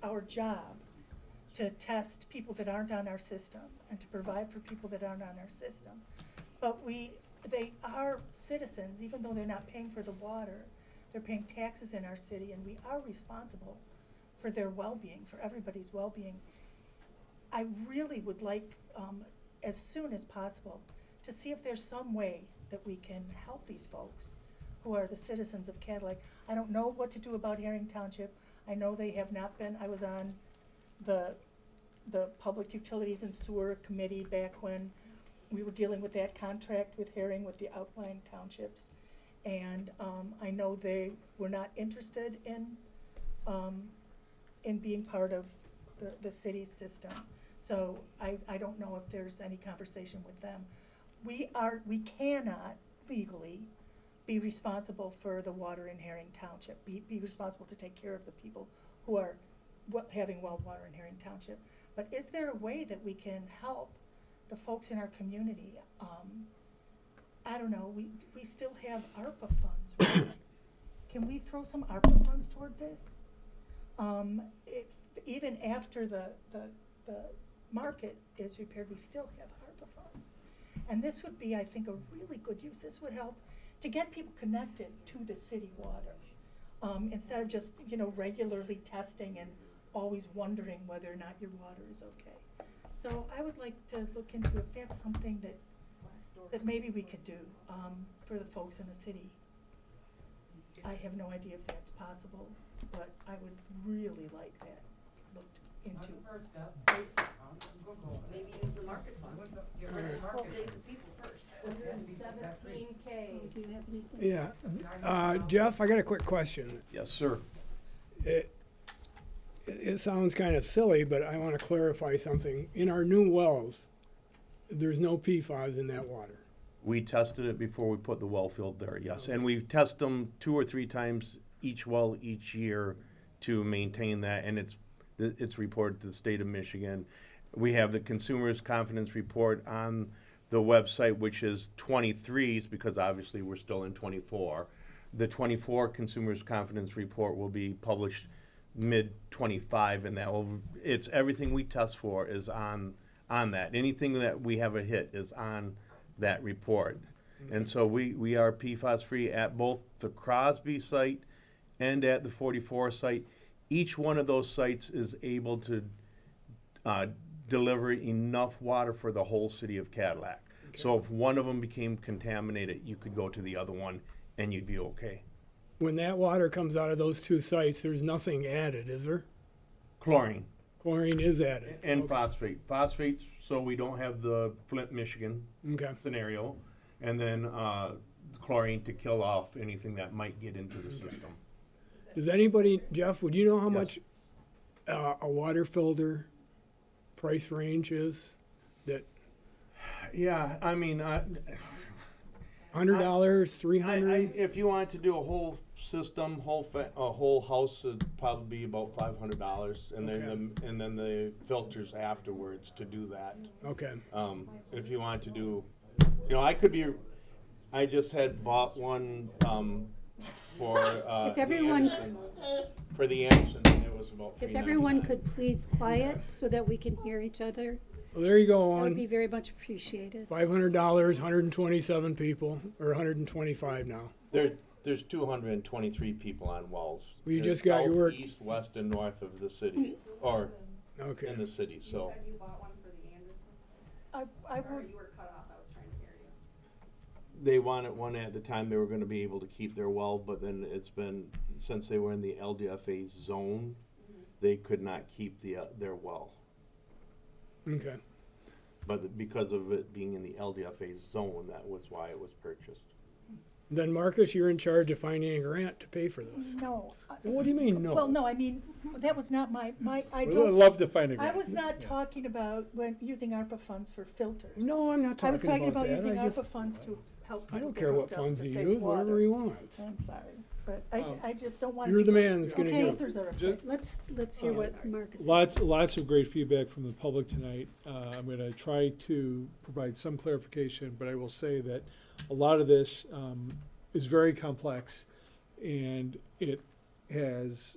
our job to test people that aren't on our system and to provide for people that aren't on our system, but they are citizens, even though they're not paying for the water. They're paying taxes in our city, and we are responsible for their well-being, for everybody's well-being. I really would like, as soon as possible, to see if there's some way that we can help these folks who are the citizens of Cadillac. I don't know what to do about Herring Township. I know they have not been. I was on the Public Utilities and Sewer Committee back when we were dealing with that contract with Herring with the outlying townships. And I know they were not interested in being part of the city's system. So I don't know if there's any conversation with them. We cannot legally be responsible for the water in Herring Township, be responsible to take care of the people who are having well water in Herring Township. But is there a way that we can help the folks in our community? I don't know, we still have ARPA funds, right? Can we throw some ARPA funds toward this? Even after the market is repaired, we still have ARPA funds. And this would be, I think, a really good use. This would help to get people connected to the city water, instead of just, regularly testing and always wondering whether or not your water is okay. So I would like to look into if that's something that maybe we could do for the folks in the city. I have no idea if that's possible, but I would really like that looked into. Maybe use the market fund. Get rid of the market, save the people first. $117K. Do you have anything? Yeah. Jeff, I got a quick question. Yes, sir. It sounds kind of silly, but I want to clarify something. In our new wells, there's no PFAS in that water. We tested it before we put the well field there, yes. And we test them 2 or 3 times each well each year to maintain that, and it's reported to the state of Michigan. We have the Consumer's Confidence Report on the website, which is 23s, because obviously we're still in 24. The 24 Consumer's Confidence Report will be published mid-25, and it's everything we test for is on that. Anything that we have a hit is on that report. And so we are PFAS free at both the Crosby site and at the 44 site. Each one of those sites is able to deliver enough water for the whole city of Cadillac. Okay. So if one of them became contaminated, you could go to the other one and you'd be okay. When that water comes out of those 2 sites, there's nothing added, is there? Chlorine. Chlorine is added. And phosphate. Phosphates, so we don't have the Flint, Michigan scenario. And then chlorine to kill off anything that might get into the system. Does anybody, Jeff, would you know how much a water filter price range is? Yeah, I mean, $100, 300. if you wanted to do a whole system, a whole house, it'd probably be about $500, and then the filters afterwards to do that. Okay. If you want to do, I just had bought one for If everyone- for the Anderson, and it was about If everyone $3.99. could please quiet so that we can hear each other, Well, there you go that would be on. very much appreciated. $500, 127 people, or 125 now. There's 223 people on wells. Well, you There's just got your south, work. east, west, and north of the city, or Okay. in the city. So I would, they wanted one at the time they were going to be able to keep their well, but then it's been since they were in the LDFA zone, they could not keep their well. Okay. But because of it being in the LDFA zone, that was why it was purchased. Then Marcus, you're in charge of finding a grant to pay for this. no. What do you mean, no? Well, no, I mean, that was not I We'd don't. love to find a I grant. was not talking about when using ARPA funds for filters. No, I'm not talking I was talking about that. using I just- ARPA funds to help people I don't get care what hooked up funds to you safe use, water. whatever you want. I'm sorry, but I just don't want it You're to the go- man that's gonna Okay. do it. Filters are a Just- fix. Let's hear what Marcus. Lots of great feedback from the public tonight. I'm going to try to provide some clarification, but I will say that a lot of this is very complex, and it has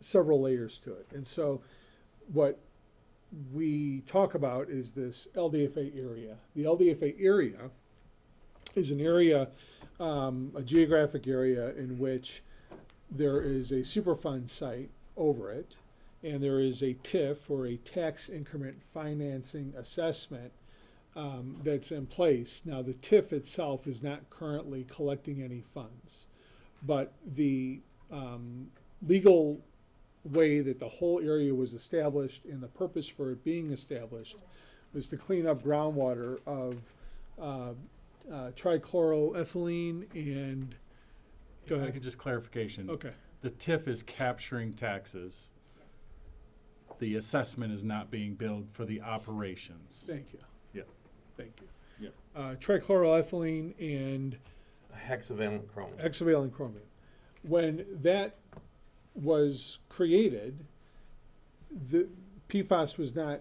several layers to it. And so what we talk about is this LDFA area. The LDFA area is an area, a geographic area in which there is a Superfund site over it, and there is a TIF, or a tax increment financing assessment, that's in place. Now, the TIF itself is not currently collecting any funds, but the legal way that the whole area was established and the purpose for it being established was to clean up groundwater of trichloroethylene and, go If I ahead. could just clarification. Okay. The TIF is capturing taxes. The assessment is not being billed for the operations. Thank you. Yeah. Thank you. Yeah. Trichloroethylene and Hexavalent chromium. hexavalent chromium. When that was created, the PFAS was not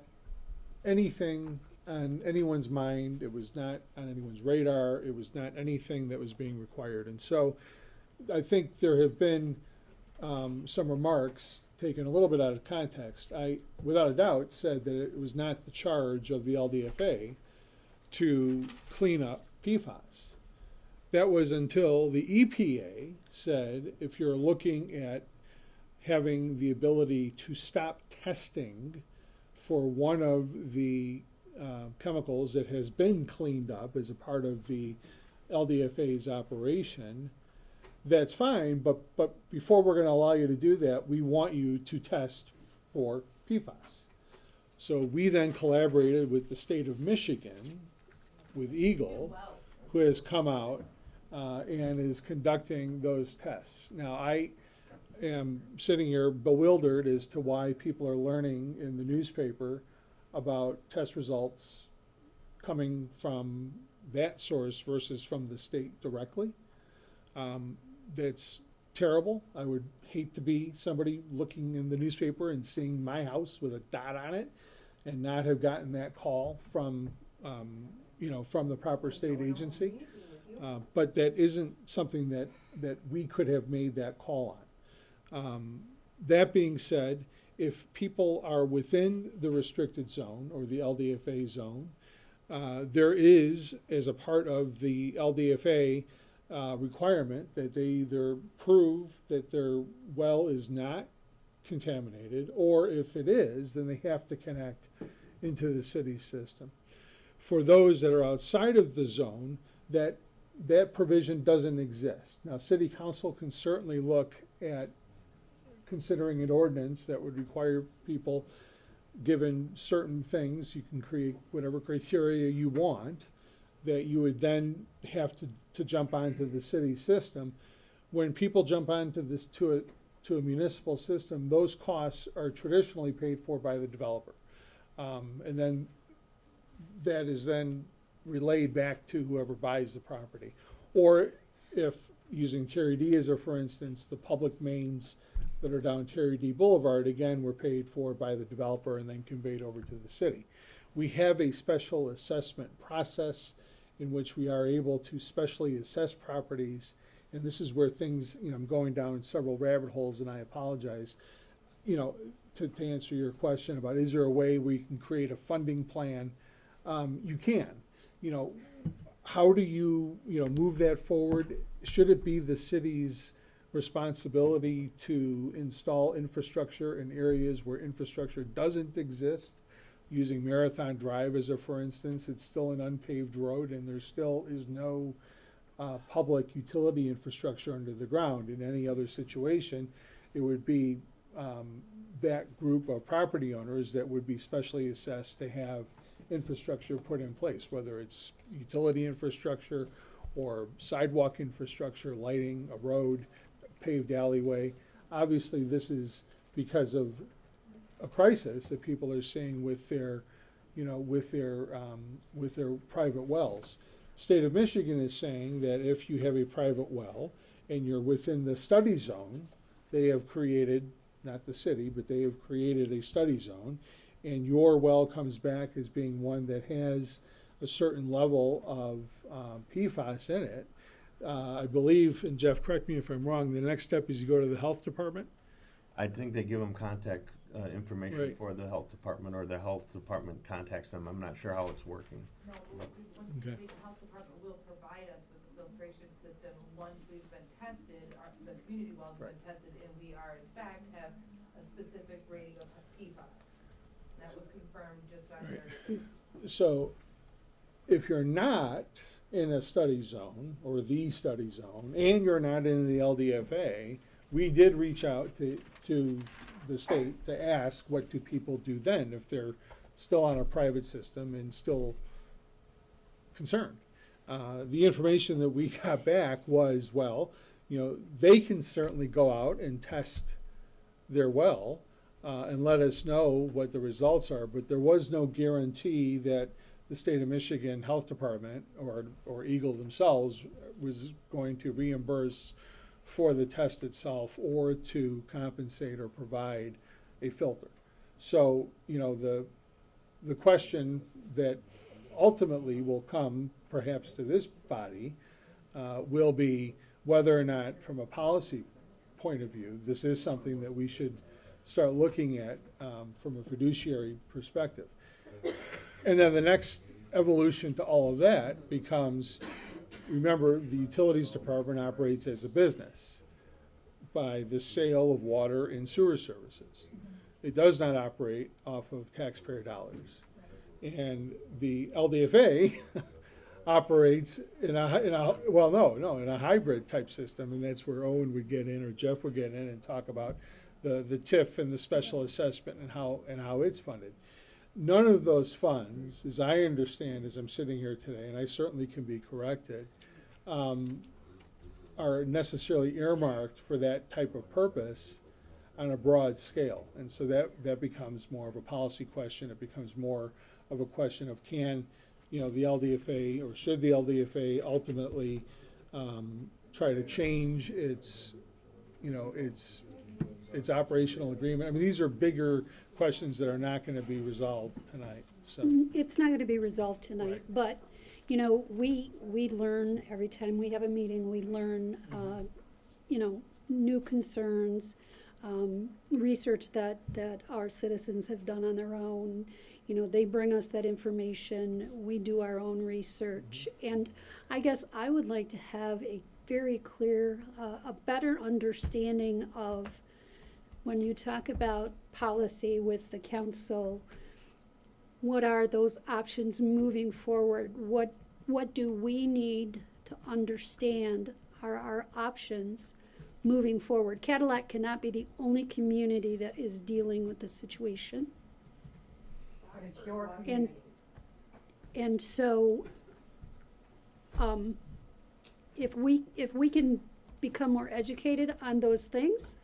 anything on anyone's mind. It was not on anyone's radar. It was not anything that was being required. And so I think there have been some remarks taken a little bit out of context. I, without a doubt, said that it was not the charge of the LDFA to clean up PFAS. That was until the EPA said if you're looking at having the ability to stop testing for one of the chemicals that has been cleaned up as a part of the LDFA's operation, that's fine, but before we're going to allow you to do that, we want you to test for PFAS. So we then collaborated with the state of Michigan, with Eagle, who has come out and is conducting those tests. Now, I am sitting here bewildered as to why people are learning in the newspaper about test results coming from that source versus from the state directly. That's terrible. I would hate to be somebody looking in the newspaper and seeing my house with a dot on it and not have gotten that call from, from the proper state agency. But that isn't something that we could have made that call on. That being said, if people are within the restricted zone or the LDFA zone, there is, as a part of the LDFA requirement, that they either prove that their well is not contaminated, or if it is, then they have to connect into the city system. For those that are outside of the zone, that provision doesn't exist. Now, city council can certainly look at considering an ordinance that would require people, given certain things, you can create whatever criteria you want, that you would then have to jump onto the city system. When people jump onto this to a municipal system, those costs are traditionally paid for by the developer. And then that is then relayed back to whoever buys the property. Or if, using Terry D as a for instance, the public mains that are down Terry D Boulevard, again, were paid for by the developer and then conveyed over to the city. We have a special assessment process in which we are able to specially assess properties. And this is where things, I'm going down several rabbit holes, and I apologize. To answer your question about, is there a way we can create a funding plan? You can. How do you, move that forward? Should it be the city's responsibility to install infrastructure in areas where infrastructure doesn't exist? Using Marathon Drive as a for instance, it's still an unpaved road and there still is no public utility infrastructure under the ground. In any other situation, it would be that group of property owners that would be specially assessed to have infrastructure put in place, whether it's utility infrastructure or sidewalk infrastructure, lighting, a road, paved alleyway. Obviously, this is because of a crisis that people are seeing with their, with their private wells. State of Michigan is saying that if you have a private well and you're within the study zone, they have created, not the city, but they have created a study zone, and your well comes back as being one that has a certain level of PFAS in it. I believe, and Jeff, correct me if I'm wrong, the next step is you go to the health department? I think they give them contact information Right. for the health department, or the health department contacts them. I'm not sure how it's working. No, Okay. the health department will provide us with the filtration system once we've been tested, the community wells have been tested, and we are in fact have a specific rating of PFAS. That was confirmed just on their. So if you're not in a study zone or the study zone and you're not in the LDFA, we did reach out to the state to ask what do people do then if they're still on a private system and still concerned. The information that we got back was, well, they can certainly go out and test their well and let us know what the results are, but there was no guarantee that the state of Michigan Health Department or Eagle themselves was going to reimburse for the test itself or to compensate or provide a filter. So, the question that ultimately will come perhaps to this body will be whether or not, from a policy point of view, this is something that we should start looking at from a fiduciary perspective. And then the next evolution to all of that becomes, remember, the utilities department operates as a business by the sale of water and sewer services. It does not operate off of taxpayer dollars. And the LDFA operates in a hybrid type system, and that's where Owen would get in or Jeff would get in and talk about the TIF and the special assessment and how it's funded. None of those funds, as I understand, as I'm sitting here today, and I certainly can be corrected, are necessarily earmarked for that type of purpose on a broad scale. And so that becomes more of a policy question. It becomes more of a question of can, the LDFA, or should the LDFA ultimately try to change its operational agreement. I mean, these are bigger questions that are not going to be resolved tonight. So It's not going to be resolved tonight, but, we learn every time we have a meeting, we learn, new concerns, research that our citizens have done on their own. They bring us that information, we do our own research. And I guess I would like to have a very clear, a better understanding of when you talk about policy with the council, what are those options moving forward? What do we need to understand are our options moving forward? Cadillac cannot be the only community that is dealing with the situation. But it's your community. And so, if we can become more educated on those things,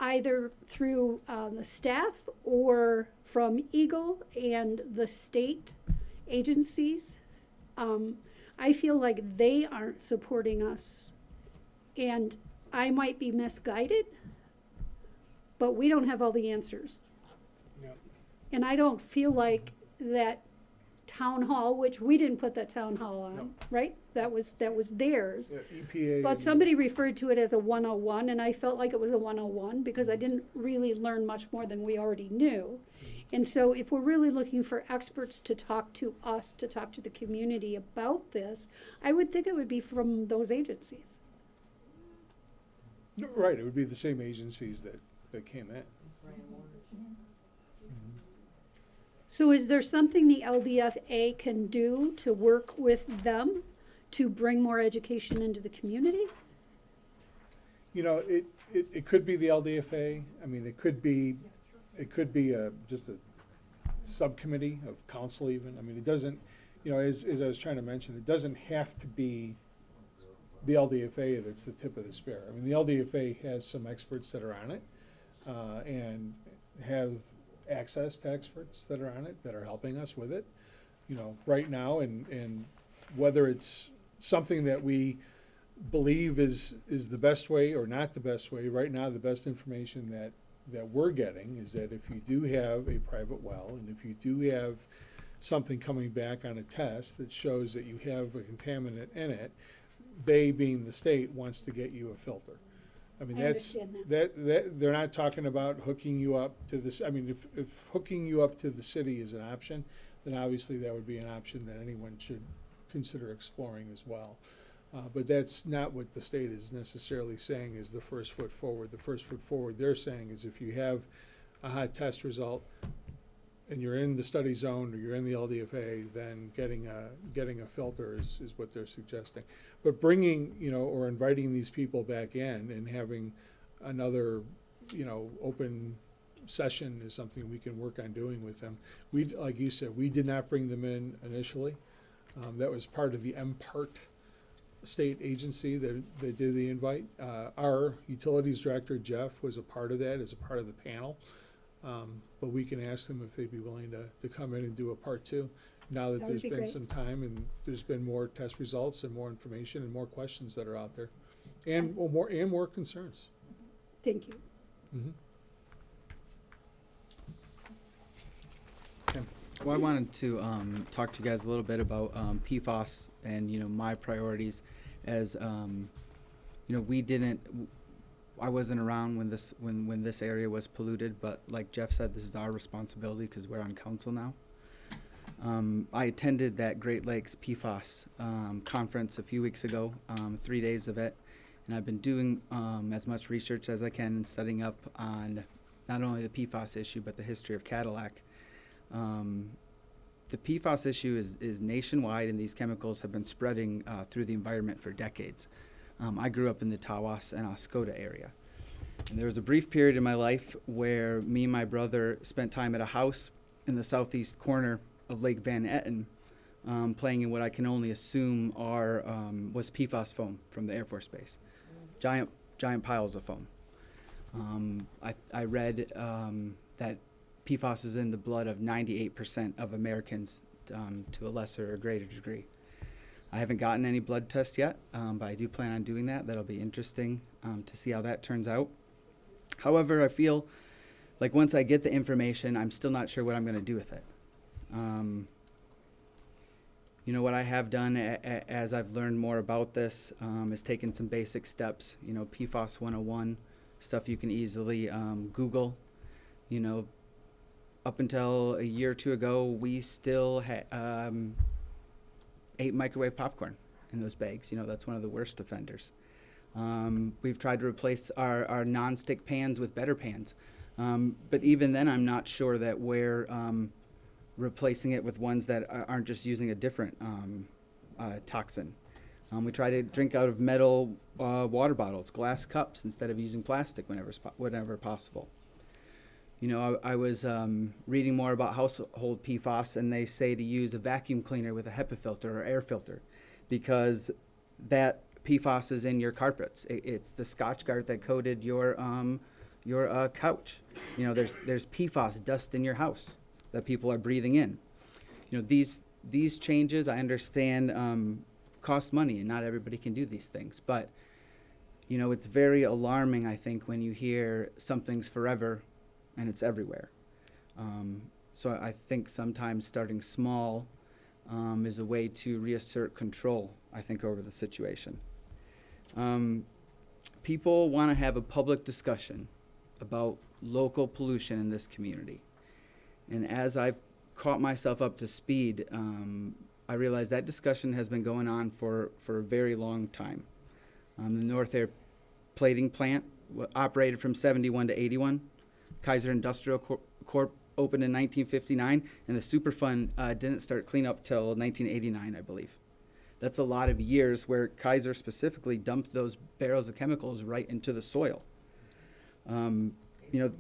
either through the staff or from Eagle and the state agencies I feel like they aren't supporting us. And I might be misguided, but we don't have all the answers. Yep. And I don't feel like that town hall, which we didn't put that town hall on, No. right? That was theirs. Yeah, EPA. But and- somebody referred to it as a 101, and I felt like it was a 101 because I didn't really learn much more than we already knew. And so if we're really looking for experts to talk to us, to talk to the community about this, I would think it would be from those agencies. Right, it would be the same agencies that came in. So is there something the LDFA can do to work with them to bring more education into the community? You know, it could be the LDFA. I mean, it could be just a subcommittee of council even. I mean, it doesn't, you know, as I was trying to mention, it doesn't have to be the LDFA that's the tip of the spear. I mean, the LDFA has some experts that are on it, and have access to experts that are on it, that are helping us with it, you know, right now, and whether it's something that we believe is the best way or not the best way. Right now, the best information that we're getting is that if you do have a private well, and if you do have something coming back on a test that shows that you have a contaminant in it, they, being the state, wants to get you a filter. I mean, I that's, understand that, they're not talking about hooking you up to this, I mean, if hooking you up to the city is an option, then obviously that would be an option that anyone should consider exploring as well. But that's not what the state is necessarily saying is the first foot forward. The first foot forward they're saying is if you have a hot test result and you're in the study zone or you're in the LDFA, then getting a filter is what they're suggesting. But bringing, you know, or inviting these people back in and having another, you know, open session is something we can work on doing with them. We, like you said, we did not bring them in initially. That was part of the MPART state agency that did the invite. Our utilities director, Jeff, was a part of that, as a part of the panel. But we can ask them if they'd be willing to come in and do a part two, now that That would there's be been great. some time and there's been more test results and more information and more questions that are out there. And more concerns. Thank you. Mhm. Well, I wanted to talk to you guys a little bit about PFOS and, you know, my priorities as, you know, I wasn't around when this area was polluted, but like Jeff said, this is our responsibility because we're on council now. I attended that Great Lakes PFOS conference a few weeks ago, 3 days of it, and I've been doing as much research as I can and studying up on not only the PFOS issue, but the history of Cadillac. The PFOS issue is nationwide, and these chemicals have been spreading through the environment for decades. I grew up in the Tawas and Oscoda area. And there was a brief period in my life where me and my brother spent time at a house in the southeast corner of Lake Van Etten, playing in what I can only assume was PFOS foam from the Air Force Base. Giant piles of foam. I read that PFOS is in the blood of 98% of Americans to a lesser or greater degree. I haven't gotten any blood tests yet, but I do plan on doing that. That'll be interesting to see how that turns out. However, I feel like once I get the information, I'm still not sure what I'm going to do with it. You know, what I have done as I've learned more about this is taken some basic steps. You know, PFOS 101, stuff you can easily Google. You know, up until a year or two ago, we still ate microwave popcorn in those bags. You know, that's one of the worst offenders. We've tried to replace our non-stick pans with better pans. But even then, I'm not sure that we're replacing it with ones that aren't just using a different toxin. We try to drink out of metal water bottles, glass cups, instead of using plastic whenever possible. You know, I was reading more about household PFOS, and they say to use a vacuum cleaner with a HEPA filter or air filter, because that PFOS is in your carpets. It's the Scotchgard that coated your couch. You know, there's PFOS dust in your house that people are breathing in. You know, these these changes, I understand, cost money, and not everybody can do these things. But, you know, it's very alarming, I think, when you hear something's forever and it's everywhere. So I think sometimes starting small is a way to reassert control, I think, over the situation. People want to have a public discussion about local pollution in this community. And as I've caught myself up to speed, I realize that discussion has been going on for a very long time. The North Air plating plant operated from 71 to 81. Kaiser Industrial Corp opened in 1959, and the Superfund didn't start cleanup till 1989, I believe. That's a lot of years where Kaiser specifically dumped those barrels of chemicals right into the soil. You know,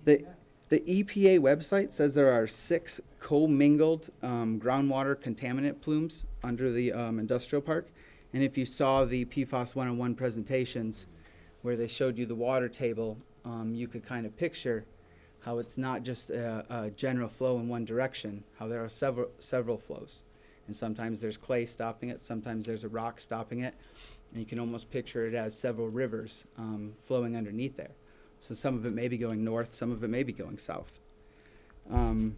the EPA website says there are 6 commingled groundwater contaminant plumes under the industrial park. And if you saw the PFOS 101 presentations where they showed you the water table, you could kind of picture how it's not just a general flow in one direction, how there are several flows. And sometimes there's clay stopping it, sometimes there's a rock stopping it, and you can almost picture it as several rivers flowing underneath there. So some of it may be going north, some of it may be going south. I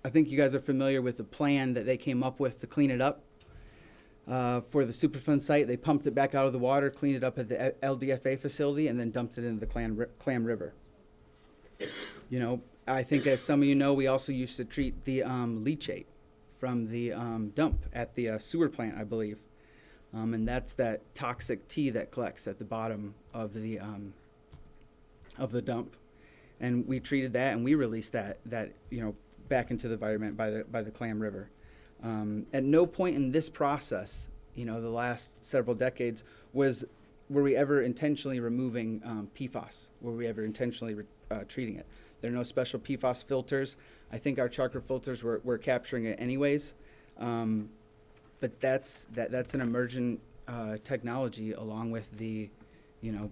think you guys are familiar with the plan that they came up with to clean it up. For the Superfund site, they pumped it back out of the water, cleaned it up at the LDFA facility, and then dumped it into the Clam River. You know, I think, as some of you know, we also used to treat the leachate from the dump at the sewer plant, I believe. And that's that toxic tea that collects at the bottom of the dump. And we treated that, and we released that you know, back into the environment by the Clam River. At no point in this process, you know, the last several decades, were we ever intentionally removing PFOS? Were we ever intentionally treating it? There are no special PFOS filters. I think our Charker filters were capturing it anyways. But that's an emergent technology, along with the, you know,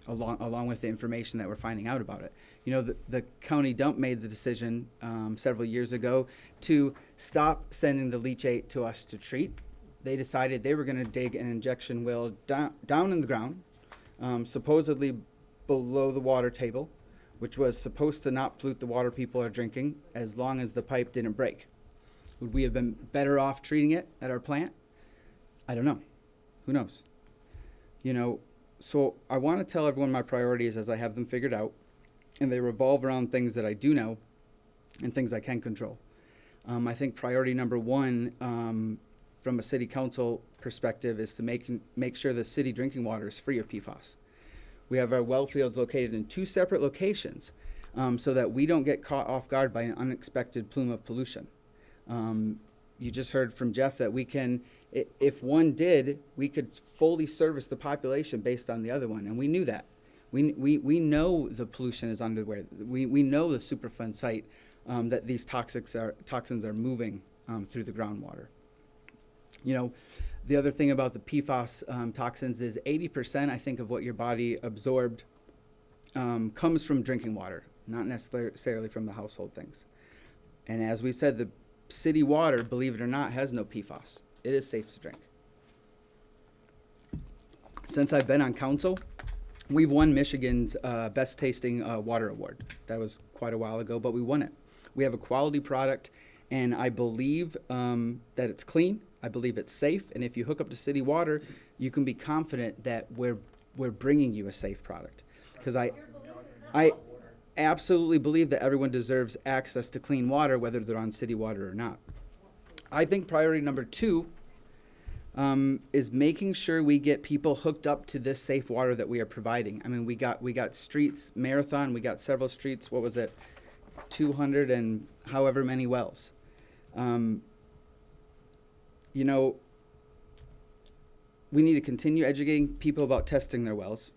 along with the information that we're finding out about it. You know, the county dump made the decision several years ago to stop sending the leachate to us to treat. They decided they were going to dig an injection well down in the ground, supposedly below the water table, which was supposed to not pollute the water people are drinking as long as the pipe didn't break. Would we have been better off treating it at our plant? I don't know. Who knows? You know, so I want to tell everyone my priorities as I have them figured out, and they revolve around things that I do know and things I can control. I think priority number one, from a city council perspective, is to make sure the city drinking water is free of PFOS. We have our well fields located in 2 separate locations, so that we don't get caught off guard by an unexpected plume of pollution. You just heard from Jeff that we can, if one did, we could fully service the population based on the other one, and we knew that. We know the pollution is underway. We know the Superfund site, that these toxins are moving through the groundwater. You know, the other thing about the PFOS toxins is 80%, I think, of what your body absorbed comes from drinking water, not necessarily from the household things. And as we've said, the city water, believe it or not, has no PFOS. It is safe to drink. Since I've been on council, we've won Michigan's Best Tasting Water Award. That was quite a while ago, but we won it. We have a quality product, and I believe that it's clean. I believe it's safe, and if you hook up to city water, you can be confident that we're bringing you a safe product. Because I absolutely believe that everyone deserves access to clean water, whether they're on city water or not. I think priority number 2 is making sure we get people hooked up to this safe water that we are providing. I mean, we got streets, Marathon, we got several streets, what was it, 200 and however many wells. You know, we need to continue educating people about testing their wells.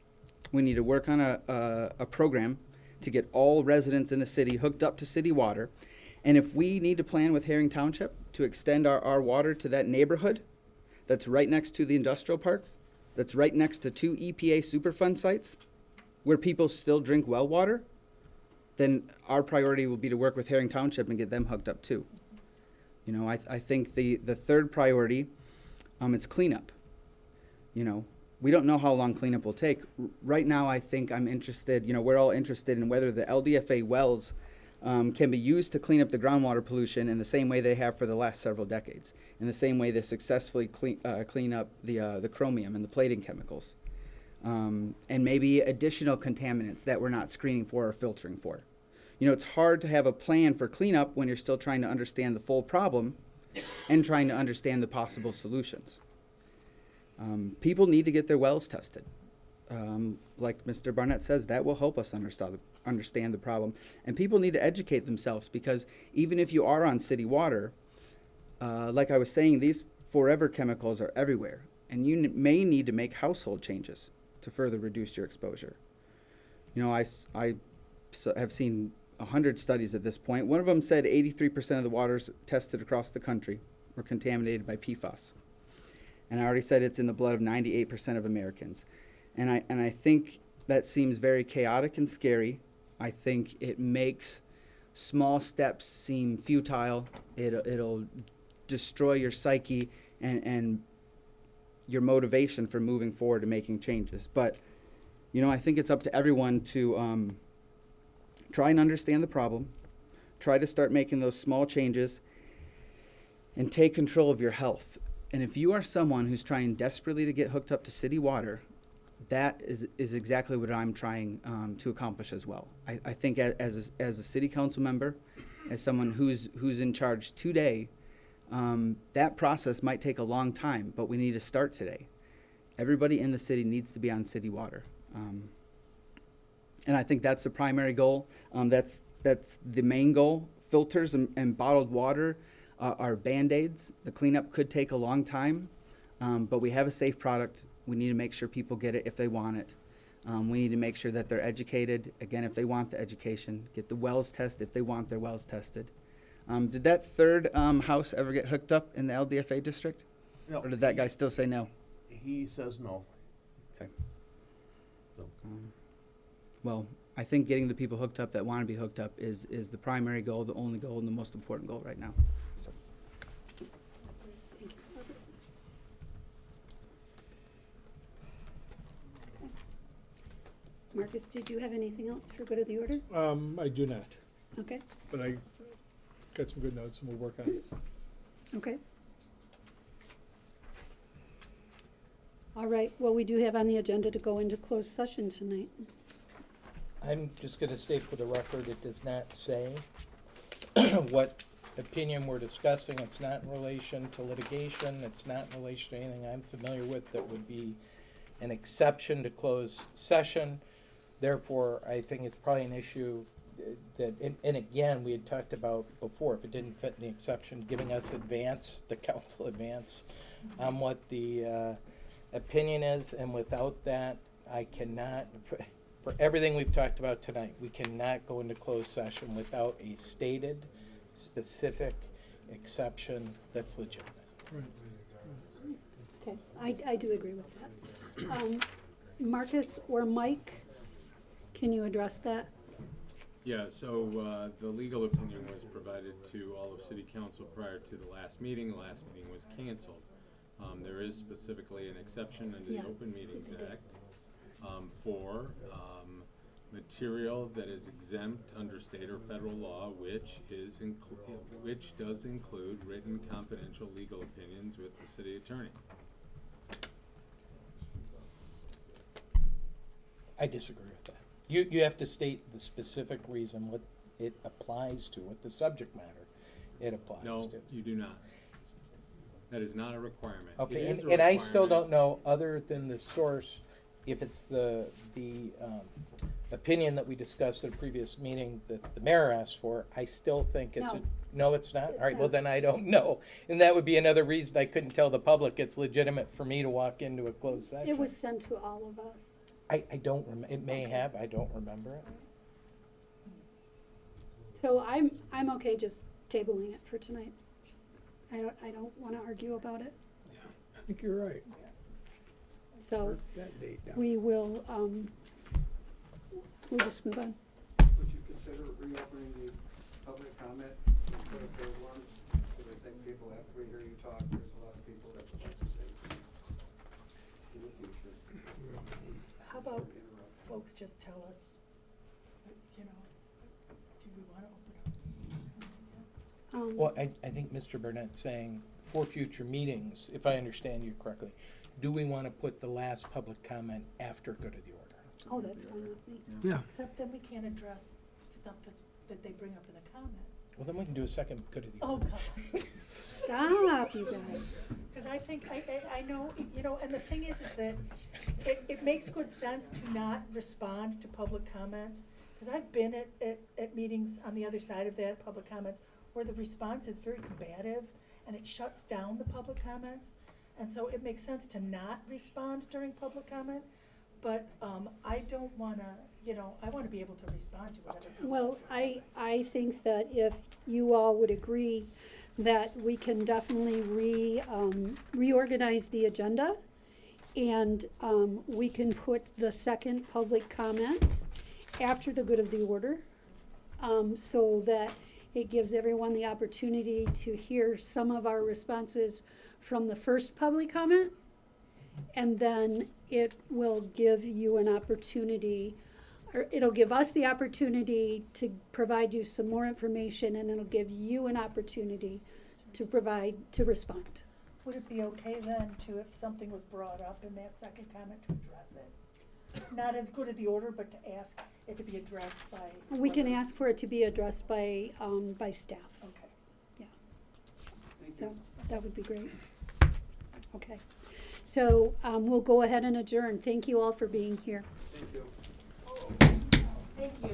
We need to work on a program to get all residents in the city hooked up to city water. And if we need to plan with Herring Township to extend our water to that neighborhood that's right next to the industrial park, that's right next to 2 EPA Superfund sites, where people still drink well water, then our priority will be to work with Herring Township and get them hooked up too. You know, I think the third priority, it's cleanup. You know, we don't know how long cleanup will take. Right now, I think I'm interested, you know, we're all interested in whether the LDFA wells can be used to clean up the groundwater pollution in the same way they have for the last several decades, in the same way they successfully clean up the chromium and the plating chemicals, and maybe additional contaminants that we're not screening for or filtering for. You know, it's hard to have a plan for cleanup when you're still trying to understand the full problem and trying to understand the possible solutions. People need to get their wells tested. Like Mr. Barnett says, that will help us understand the problem. And people need to educate themselves, because even if you are on city water, like I was saying, these forever chemicals are everywhere. And you may need to make household changes to further reduce your exposure. You know, I have seen 100 studies at this point. One of them said 83% of the waters tested across the country were contaminated by PFOS. And I already said it's in the blood of 98% of Americans. And I think that seems very chaotic and scary. I think it makes small steps seem futile. It'll destroy your psyche and your motivation for moving forward and making changes. But, you know, I think it's up to everyone to try and understand the problem, try to start making those small changes, and take control of your health. And if you are someone who's trying desperately to get hooked up to city water, that is exactly what I'm trying to accomplish as well. I think as a city council member, as someone who's in charge today, that process might take a long time, but we need to start today. Everybody in the city needs to be on city water. And I think that's the primary goal. That's the main goal. Filters and bottled water are Band-Aids. The cleanup could take a long time, but we have a safe product. We need to make sure people get it if they want it. We need to make sure that they're educated. Again, if they want the education, get the wells tested if they want their wells tested. Did that third house ever get hooked up in the LDFA district? No. Or did that guy still say no? He says no. Okay. So. Well, I think getting the people hooked up that want to be hooked up is the primary goal, the only goal, and the most important goal right now. So. Thank you, Robert. Okay. Marcus, did you have anything else for good of the order? I do not, Okay, but I got some good notes and we'll work on it. okay. All right, well, we do have on the agenda to go into closed session tonight. I'm just going to state for the record, it does not say what opinion we're discussing. It's not in relation to litigation. It's not in relation to anything I'm familiar with that would be an exception to closed session. Therefore, I think it's probably an issue that, and again, we had talked about before, if it didn't fit in the exception, giving us the council advance on what the opinion is. And without that, I cannot, for everything we've talked about tonight, we cannot go into closed session without a stated, specific exception that's legitimate. Okay, I do agree with that. Marcus or Mike, can you address that? Yeah, so the legal opinion was provided to all of City Council prior to the last meeting. The last meeting was canceled. There is specifically an exception under the Open Meetings Act for material that is exempt under state or federal law, which does include written confidential legal opinions with the city attorney. I disagree with that. You have to state the specific reason what it applies to, what the subject matter it applies to. No, you do not. That is not a requirement. Okay, It is a and I still requirement. don't know, other than the source, if it's the opinion that we discussed at a previous meeting that the mayor asked for. I still think it's No. no, it's not? It's All right, well not. then I don't know. And that would be another reason I couldn't tell the public it's legitimate for me to walk into a closed session. It was sent to all of us. I don't it may have, I don't remember it. So I'm okay just tabling it for tonight. I don't wanna argue about it. I think you're right. So Mark that date down. we will, we'll just move on. Would you consider consider reopening the public comment for the third one? Because I think people, after we hear you talk, there's a lot of people that would like to say something in the future. How about folks just tell us, you know, do we want to open up? Well, I think Mr. Burnett's saying for future meetings, if I understand you correctly, do we want to put the last public comment after good of the order? Oh, that's fine with me. Yeah. Except then we can't address stuff that they bring up in the comments. Well, then we can do a second good of the Oh, order. God. Stop, you guys. Because I think, I know, you know, and the thing is that it makes good sense to not respond to public comments. Because I've been at meetings on the other side of that, public comments, where the response is very combative and it shuts down the public comments. And so it makes sense to not respond during public comment. But I don't want to, you know, I want to be able to respond to whatever people Well, have to say. I think that if you all would agree that we can definitely reorganize the agenda, and we can put the second public comment after the good of the order, so that it gives everyone the opportunity to hear some of our responses from the first public comment, and then it will give you an opportunity, or it'll give us the opportunity to provide you some more information, and it'll give you an opportunity to respond. Would it be okay then to, if something was brought up in that second comment, to address it? Not as good of the order, but to ask it to be addressed by. We can whoever- ask for it to be addressed by staff. Okay. Yeah. Thank That, you. that would be great. Okay. So, we'll go ahead and adjourn. Thank you all for being here. Thank you. Thank you.